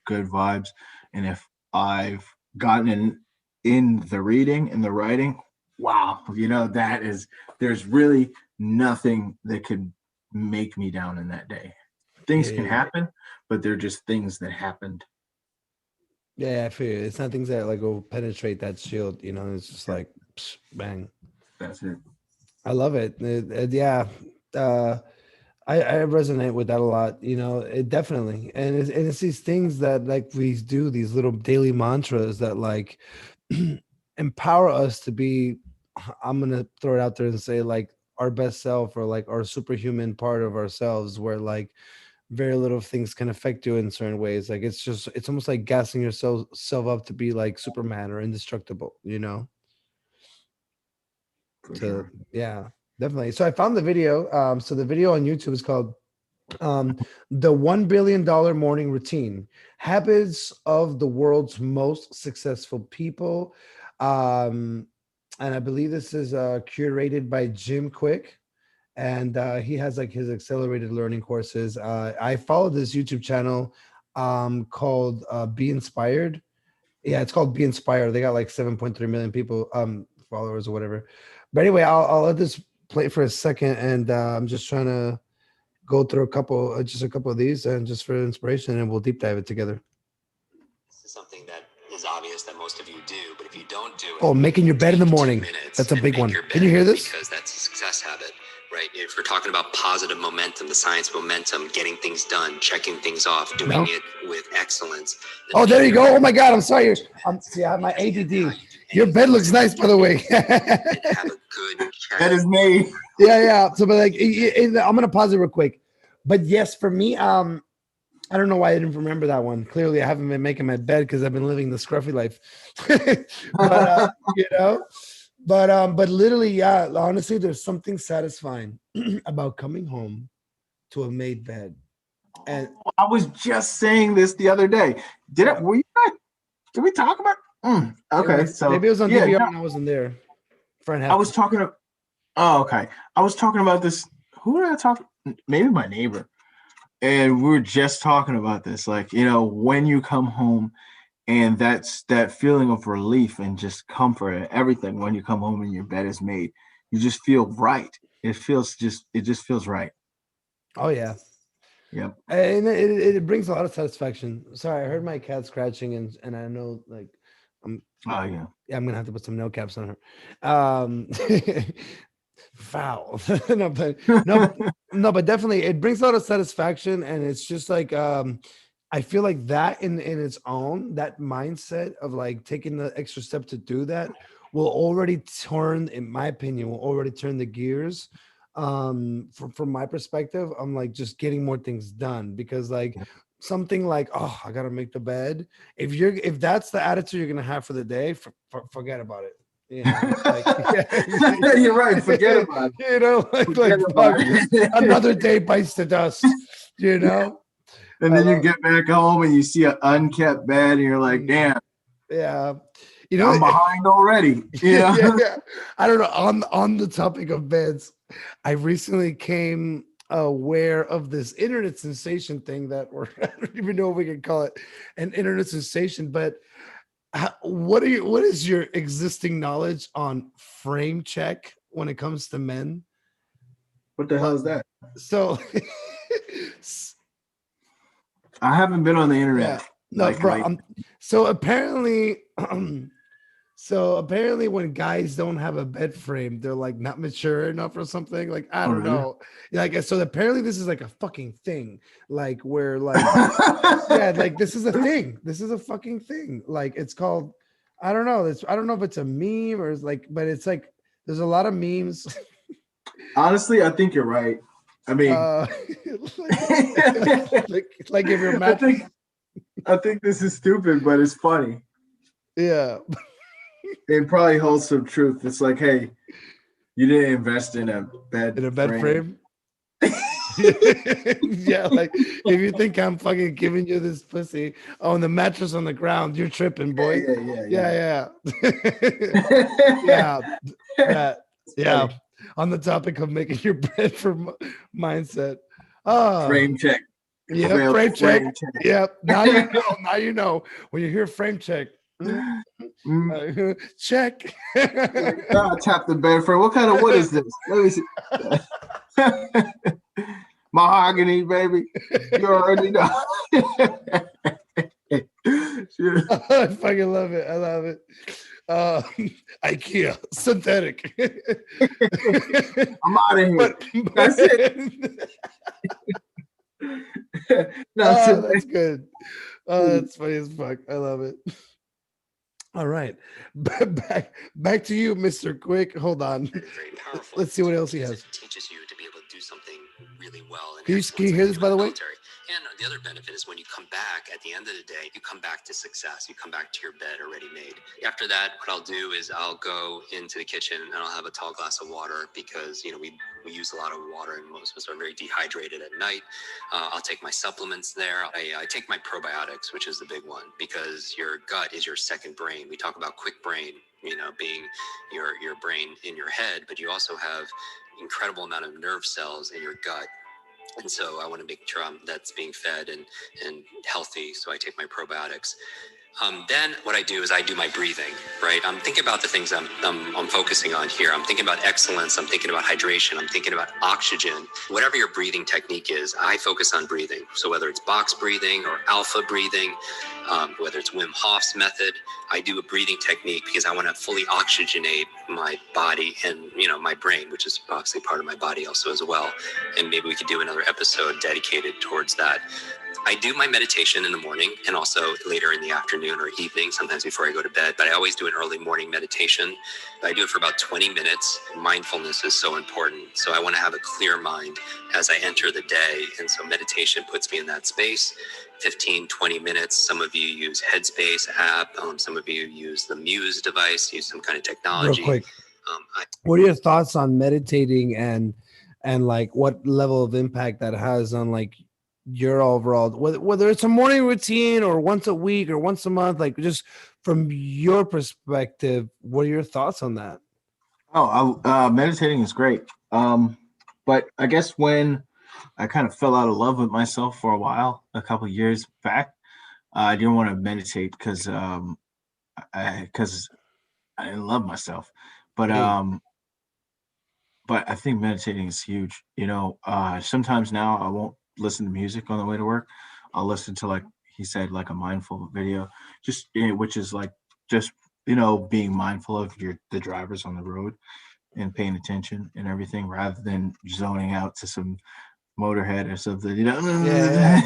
good vibes. And if I've gotten in the reading and the writing, wow, there's really nothing that could make me down in that day. Things can Yeah. happen, but they're just things that happened. Yeah, I feel you. It's not things that like will penetrate that shield, it's just Yeah, like psh, bang. that's it. I love it. Yeah. Uh I resonate with that a lot, it definitely. And it's these things that like we do, these little daily mantras that like empower us to be, I'm gonna throw it out there and say like our best self or like our superhuman part of ourselves where like very little things can affect you in certain ways. Like it's almost like gassing yourself up to be like Superman or indestructible, For to sure. yeah, definitely. So I found the video. So the video on YouTube is called the $1 billion morning routine, habits of the world's most successful people. Um, and I believe this is curated by Jim Quick. And he has like his accelerated learning courses. I follow this YouTube channel called Be Inspired. Yeah, it's called Be Inspired. They got like 7.3 million people followers or whatever. But anyway, I'll let this play for a second, and I'm just trying to go through just a couple of these, and just for inspiration, and we'll deep dive it together. This is something that is obvious that most of you do, but if you don't do it, Oh, making your bed in the take 2 morning. minutes That's a and big make one. your Can you bed, hear this? Because that's a success habit, right? If we're talking about positive momentum, the science of momentum, getting things done, checking things off, doing No. it with excellence. Oh, there you go. Oh my God, I'm sorry. See, I have my ADD. Your bed looks nice, by the way. Have a good That is me. Yeah. So, but like, I'm gonna pause it real quick. But yes, for me, I don't know why I didn't remember that one. Clearly, I haven't been making my bed because I've been living the scruffy life. But but literally, yeah. Honestly, there's something satisfying about coming home to a made bed. And I was just saying this the other day. Were you not? Did we talk about? Okay, so maybe it was on yeah, DVR no, and I wasn't there. Friend, I was talking to. Oh, okay. I was talking about this. Who did I talk? Maybe my neighbor. And we were just talking about this. Like, when you come home and that's that feeling of relief and just comfort and everything when you come home and your bed is made, you just feel right. It just feels right. Oh yeah. Yep. And it brings a lot of satisfaction. Sorry, I heard my cat scratching, and I know like I'm Oh yeah. yeah, I'm gonna have to put some no caps on her. Foul. no, but no, but definitely it brings a lot of satisfaction, and it's just like I feel like that in its own, that mindset of like taking the extra step to do that will already turn, in my opinion, will already turn the gears. From my perspective, I'm like just getting more things done because like something like, oh, I gotta make the bed. If that's the attitude you're gonna have for the day, forget about it. Like You're right. Forget about it. like Forget about fuck, it. another day bites the dust. You know. And then you get back home and you see an unkept bed and you're like, damn, Yeah. I'm behind already. Yeah. I don't know. On the topic of beds, I recently came aware of this internet sensation thing that I don't even know if we can call it an internet sensation, but what is your existing knowledge on frame check when it comes to men? What the hell is that? So I haven't been on the internet. yeah, no, bro. Like, so apparently, when guys don't have a bed frame, they're like not mature enough or something. Like I don't know. Like so apparently this is like a fucking thing. Like where like yeah, like this is a thing. This is a fucking thing. Like it's called. I don't know. I don't know if it's a meme or it's like, but it's like there's a lot of memes. honestly, I think you're right. I mean, like if you're mad. I think this is stupid, but it's funny. Yeah. It probably holds some truth. It's like, hey, you didn't invest in a bed In a bed frame. Yeah, like if you think I'm fucking giving you this pussy on the mattress on the ground, you're tripping, boy. Yeah. Yeah, that. It's Yeah. funny. On the topic of making your bed for mindset. Oh, Frame check. yep. Failed Frame check. frame check. Yep. Now you know. Now you know when you hear frame check. Mm, Check. like, I tapped the bed frame. What kind of wood is this? Let me see. Mahogany, baby. You already know. I fucking love it. I love it. IKEA synthetic. I'm out of here. But, That's it. No, oh, that's good. Oh, that's funny as fuck. I love it. All right, back to you, Mr. Quick. Hold on. Very powerful. Let's see what else he Because has. it teaches you to be able to do something really well. And Can you excellence hear like this, you by in the way? military. And the other benefit is when you come back at the end of the day, you come back to success. You come back to your bed already made. After that, what I'll do is I'll go into the kitchen and I'll have a tall glass of water because, you know, we use a lot of water and most of us are very dehydrated at night. I'll take my supplements there. I take my probiotics, which is the big one, because your gut is your second brain. We talk about quick brain, you know, being your brain in your head, but you also have incredible amount of nerve cells in your gut. And so I want to make sure that's being fed and healthy. So I take my probiotics. Then what I do is I do my breathing, right? I'm thinking about the things I'm focusing on here. I'm thinking about excellence. I'm thinking about hydration. I'm thinking about oxygen. Whatever your breathing technique is, I focus on breathing. So whether it's box breathing or alpha breathing, whether it's Wim Hof's method, I do a breathing technique because I want to fully oxygenate my body and, you know, my brain, which is obviously part of my body also as well. And maybe we could do another episode dedicated towards that. I do my meditation in the morning and also later in the afternoon or evening, sometimes before I go to bed, but I always do an early morning meditation. I do it for about 20 minutes. Mindfulness is so important. So I want to have a clear mind as I enter the day. And so meditation puts me in that space, 15, 20 minutes. Some of you use Headspace app. Some of you use the Muse device, use some kind of technology. Real quick, what are your thoughts on meditating and like what level of impact that has on like your overall, whether it's a morning routine or once a week or once a month, like just from your perspective, what are your thoughts on that? Meditating is great. But I guess when I kind of fell out of love with myself for a while, a couple of years back, I didn't want to meditate because I didn't love myself. But I think meditating is huge. You know, sometimes now I won't listen to music on the way to work. I'll listen to, like he said, like a mindful video, just which is like just, you know, being mindful of the drivers on the road and paying attention and everything rather than zoning out to some Motorhead or something, you know. Yeah.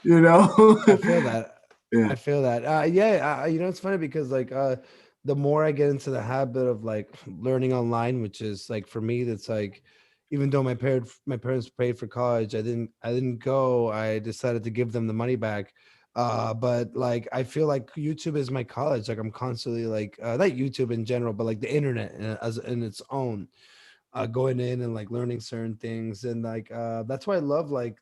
You know, I feel that. Yeah. I feel that. You know, it's funny because like the more I get into the habit of like learning online, which is like for me, that's like, even though my parents paid for college, I didn't go. I decided to give them the money back. But like I feel like YouTube is my college. Like I'm constantly like not YouTube in general, but like the internet as in its own. Going in and like learning certain things, and like that's why I love like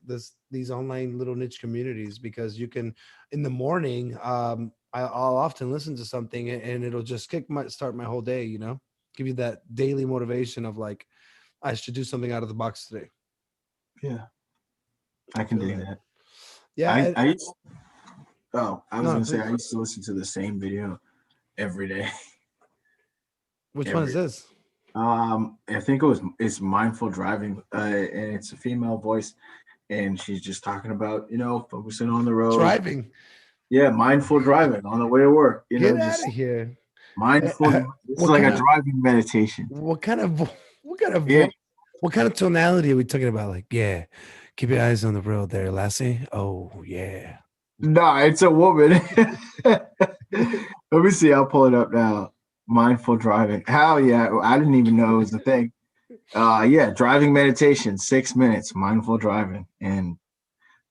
these online little niche communities, because you can in the morning I'll often listen to something and it'll just start my whole day, you know, give you that daily motivation of like I should do something out of the box today. Yeah, I can dig that. Yeah. I used to say Please. I used to listen to the same video every day. Which one is this? I think it's mindful driving, and it's a female voice, and she's just talking about, you know, focusing on the road, Driving. Yeah, mindful driving on the way to work. You Get know, out just of here. mindful. It's like a driving meditation. What kind of Yeah. what kind of tonality are we talking about? Like, yeah, keep your eyes on the road there, lassie. Oh yeah. No, it's a woman. Let me see. I'll pull it up now. Mindful driving. Hell yeah. I didn't even know it was a thing. Yeah, driving meditation, 6 minutes, mindful driving. And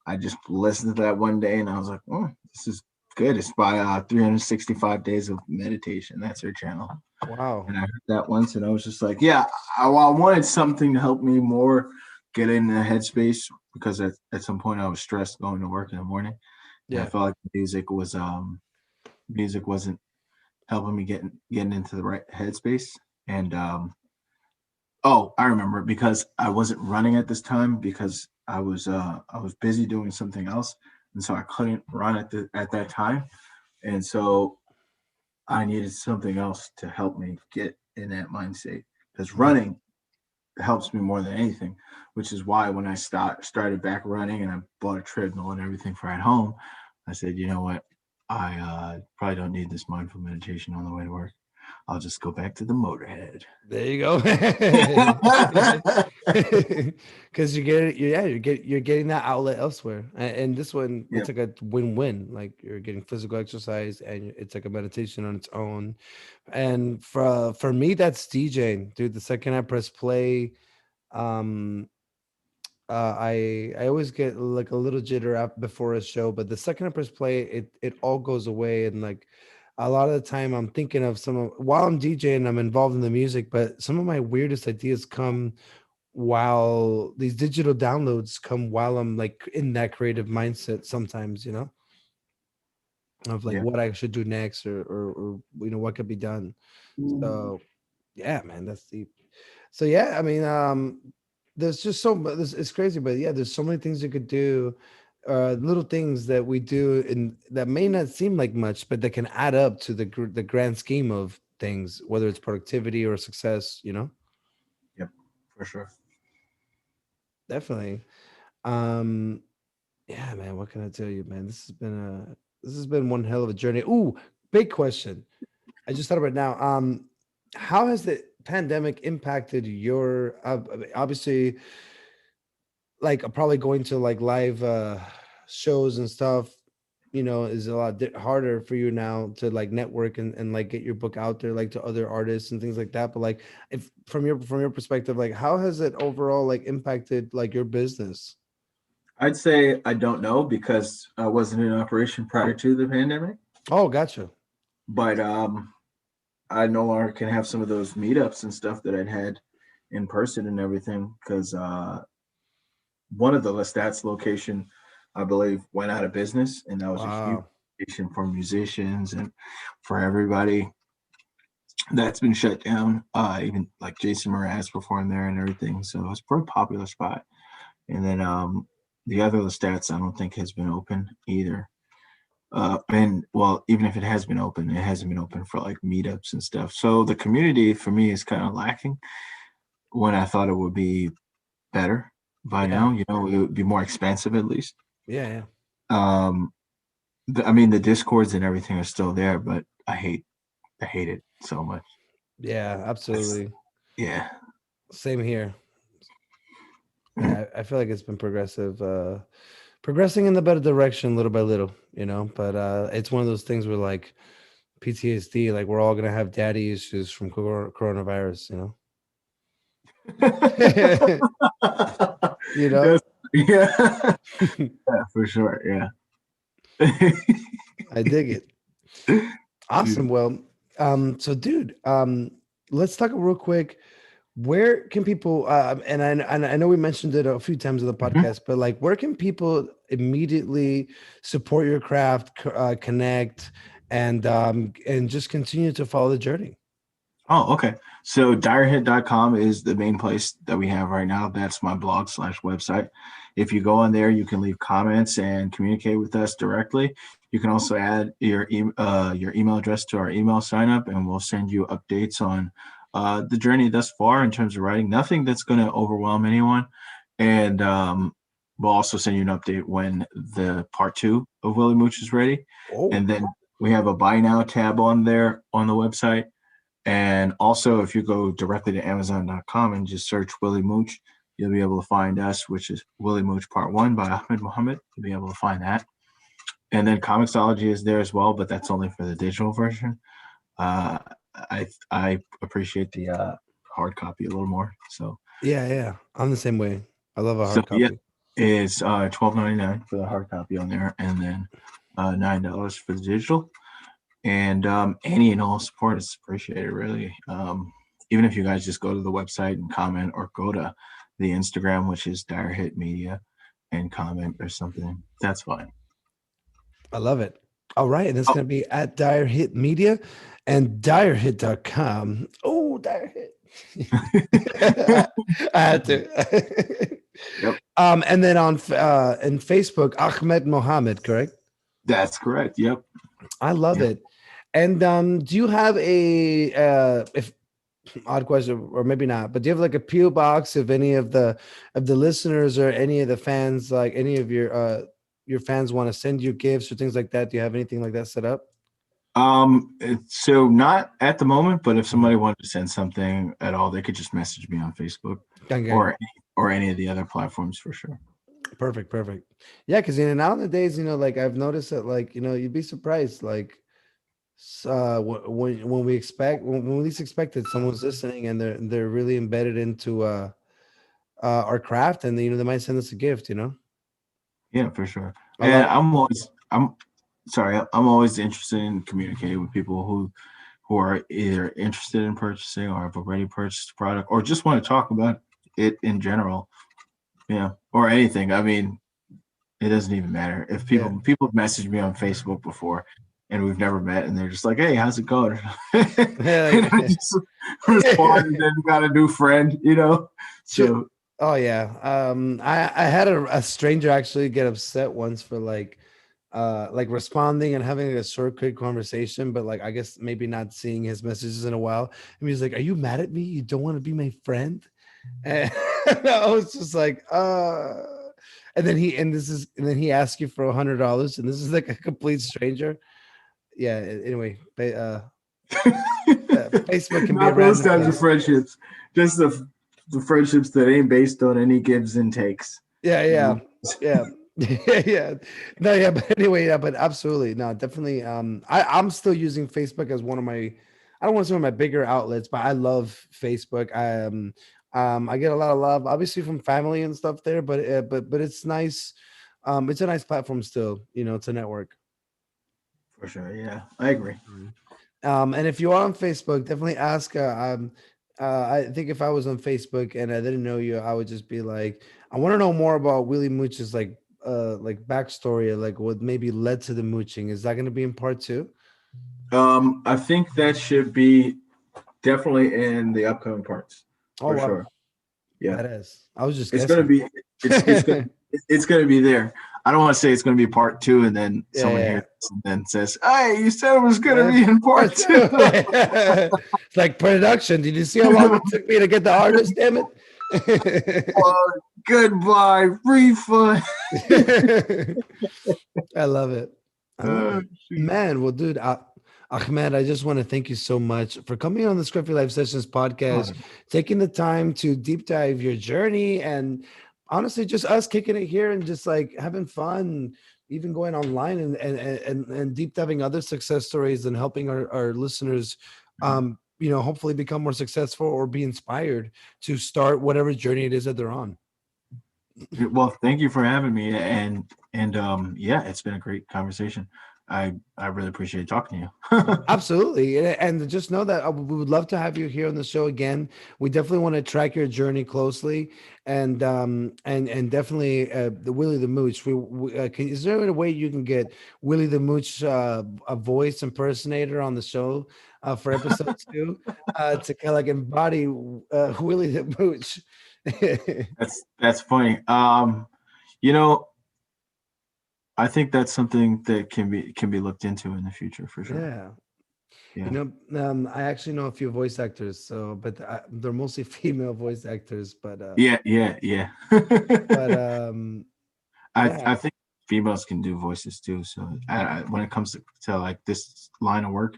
I just listened to that one day and I was like, oh, this is good. It's by 365 Days of Meditation. That's her channel. Wow. And I heard that once, and I was just like, yeah, I wanted something to help me more get in the headspace, because at some point I was stressed going to work in the morning. And I Yeah. felt like music wasn't helping me getting into the right headspace. And oh, I remember, because I wasn't running at this time, because I was busy doing something else, and so I couldn't run at that time, and so I needed something else to help me get in that mind state, because running helps me more than anything, which is why when I started back running and I bought a treadmill and everything for at home, I said, you know what, I probably don't need this mindful meditation on the way to work. I'll just go back to the motorhead. There you go. Because you're getting that outlet elsewhere, and this one, Yeah. it's like a win-win. Like, you're getting physical exercise, and it's like a meditation on its own. And for me, that's DJing, dude. The second I press play, um, I always get like a little jitter up before a show, but the second I press play, it all goes away. And like a lot of the time, I'm thinking of while I'm DJing, I'm involved in the music, but some of my weirdest ideas come while these digital downloads come while I'm like in that creative mindset. Sometimes, of like Yeah. what I should do next, or what could be done. So yeah, man, that's deep. So yeah, I mean, there's just so much. It's crazy, but yeah, there's so many things you could do, little things that we do, and that may not seem like much, but that can add up to the grand scheme of things, whether it's productivity or success. Yep, for sure. Definitely. Um, yeah, man. What can I tell you, man? This has been one hell of a journey. Ooh, big question. I just thought about it now. How has the pandemic impacted your obviously, like, probably going to like live shows and stuff, is a lot harder for you now to like network and like get your book out there like to other artists and things like that. But like, if from your perspective, like, how has it overall like impacted like your business? I'd say I don't know, because I wasn't in operation prior to the pandemic, Oh, gotcha. but I no longer can have some of those meetups and stuff that I'd had in person and everything, because one of the Lestat's location, I believe, went out of business, and that was a huge Wow. location for musicians and for everybody. That's been shut down. Even like Jason Mraz performed there and everything, so it's a pretty popular spot. And then the other Lestat's I don't think has been open either. And well, even if it has been open, it hasn't been open for like meetups and stuff. So the community for me is kind of lacking, when I thought it would be better by Yeah. now. It would be more expensive at least. Yeah. Yeah. Um, I mean, the discords and everything are still there, but I hate it so much. Yeah. Absolutely. Yeah. Same here. Yeah, I feel like it's been progressing in the better direction little by little, but it's one of those things where like PTSD, like we're all gonna have daddy issues from coronavirus, you know. Yes. Yeah. Yeah, for sure. Yeah. I dig it. Awesome. Well, so dude, let's talk real quick. Where can people, and I know we mentioned it a few times in the Mhm. podcast, but like, where can people immediately support your craft, connect, and just continue to follow the journey? Oh, okay. So direhit.com is the main place that we have right now. That's my blog/website. If you go on there, you can leave comments and communicate with us directly. You can also add your email address to our email sign up, and we'll send you updates on the journey thus far in terms of writing. Nothing that's going to overwhelm anyone. And we'll also send you an update when the part 2 of Willie Mooch is ready. Oh, And then we have a buy now tab on there on the website. And also, if you go directly to Amazon.com and just search Willie Mooch, you'll be able to find us, which is Willie Mooch Part 1 by Ahmad Muhammad. You'll be able to find that. And then Comixology is there as well, but that's only for the digital version. Uh, I appreciate the hard copy a little more. So yeah. I'm the same way. I love a so hard yeah, copy. it's $12.99 for the hard copy on there, and then $9 for the digital. And any and all support is appreciated, really. Even if you guys just go to the website and comment, or go to the Instagram, which is Dire Hit Media, and comment or something, that's fine. I love it. All right. And it's Oh. going to be at Dire Hit Media and direhit.com. Oh, Dire Hit. I had to. Yep. And then on in Facebook, Ahmad Muhammad, correct? That's correct. Yep. I love Yep. it. And do you have a if odd question, or maybe not, but do you have like a PO box if any of the listeners or any of the fans, like any of your fans want to send you gifts or things like that? Do you have anything like that set up? So not at the moment, but if somebody wanted to send something at all, they could just message me on Facebook Okay. or any of the other platforms for sure. Perfect. Yeah, because nowadays, like I've noticed that, like, you'd be surprised, like when we least expect it, someone's listening and they're really embedded into our craft, and they might send us a gift. Yeah, for sure. I And love I'm always interested in communicating with people who are either interested in purchasing or have already purchased a product or just want to talk about it in general. Yeah, or anything. I mean, it doesn't even matter. If people have messaged me on Facebook before and we've never met, and they're just like, "Hey, how's it going?" And I just respond, and then got a new friend, So Oh yeah. I had a stranger actually get upset once for like responding and having a short quick conversation, but like I guess maybe not seeing his messages in a while. And he's like, "Are you mad at me? You don't want to be my friend?" And I was just like, and then he asked you for $100, and this is like a complete stranger. Yeah. Anyway, Facebook can be a not those random types of place. friendships, just the friendships that ain't based on any gives and takes. Yeah. Yeah. No, yeah, but anyway, yeah, but absolutely. No, definitely. I'm still using Facebook as one of my, I don't want to say one of my bigger outlets, but I love Facebook. I get a lot of love, obviously from family and stuff there, but it's nice. It's a nice platform still, it's a network. For sure, yeah, I agree. And if you are on Facebook, definitely ask. I think if I was on Facebook and I didn't know you, I would just be like, I want to know more about Willie Mooch's like backstory, like what maybe led to the mooching. Is that going to be in part 2? I think that should be definitely in the upcoming parts Oh for wow, sure. Yeah, badass. I was just it's gonna guessing. be it's gonna be there. I don't want to say it's gonna be part 2 and then someone Yeah. hears and then says, "Hey, you said it was gonna be in part 2." It's like production. Did you see how long it took me to get the artist? Damn it. Oh, goodbye, refund. I love it. Man, well, dude, Ahmed, I just want to thank you so much for coming on the Scruffy Life Sessions podcast, taking the time to deep dive your journey, and honestly, just us kicking it here and just like having fun, even going online and deep diving other success stories and helping our listeners, hopefully become more successful or be inspired to start whatever journey it is that they're on. Well, thank you for having me, and yeah, it's been a great conversation. I really appreciate talking to you. Absolutely. And just know that we would love to have you here on the show again. We definitely want to track your journey closely, and definitely the Willie the Mooch. Is there a way you can get Willie the Mooch, a voice impersonator on the show for episode 2 to kind of like embody Willie the Mooch? That's funny. I think that's something that can be looked into in the future for sure. Yeah. I actually know a few voice actors, but they're mostly female voice actors. But yeah. but I think females can do voices too. So when it comes to like this line of work,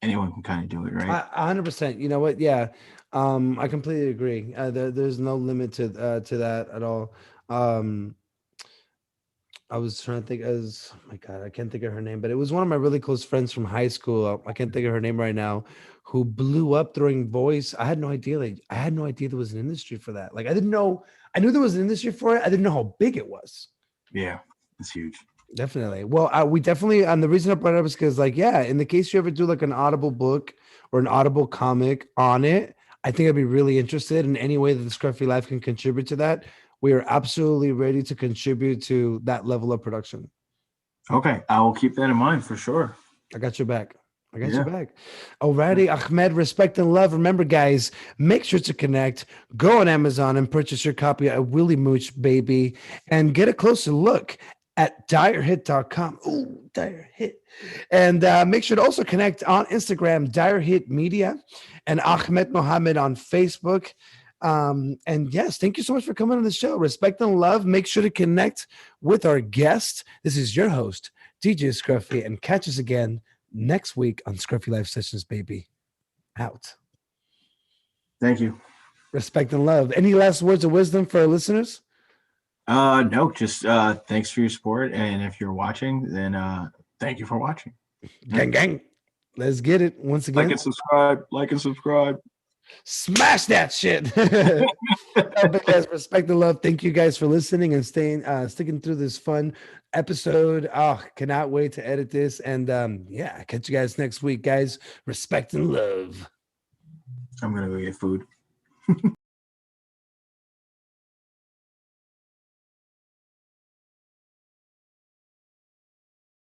anyone can kind of do it, right? 100%. You know what? Yeah, I completely agree. There's no limit to that at all. I was trying to think as, oh my God, I can't think of her name, but it was one of my really close friends from high school. I can't think of her name right now, who blew up during voice. I had no idea. I had no idea there was an industry for that. Like, I didn't know. I knew there was an industry for it. I didn't know how big it was. Yeah, it's huge. Definitely. Well, we definitely, and the reason I brought it up is because, like, yeah, in the case you ever do like an Audible book or an Audible comic on it, I think I'd be really interested in any way that the Scruffy Life can contribute to that. We are absolutely ready to contribute to that level of production. Okay, I will keep that in mind for sure. I got your back. I got Yeah. your back. Alrighty, Ahmed, respect and love. Remember, guys, make sure to connect. Go on Amazon and purchase your copy of Willie Mooch, baby, and get a closer look at direhit.com. Ooh, Dire Hit. And make sure to also connect on Instagram, Dire Hit Media, and Ahmed Muhammad on Facebook. And yes, thank you so much for coming on the show. Respect and love. Make sure to connect with our guest. This is your host, DJ Scruffy, and catch us again next week on Scruffy Life Sessions, baby. Out. Thank you. Respect and love. Any last words of wisdom for our listeners? No, just thanks for your support. And if you're watching, then thank you for watching. Gang, gang. Let's get it once again. Like and subscribe. Like and subscribe. Smash that shit. But guys, respect and love. Thank you guys for listening and sticking through this fun episode. Oh, cannot wait to edit this. And yeah, catch you guys next week, guys. Respect and love. I'm gonna go get food.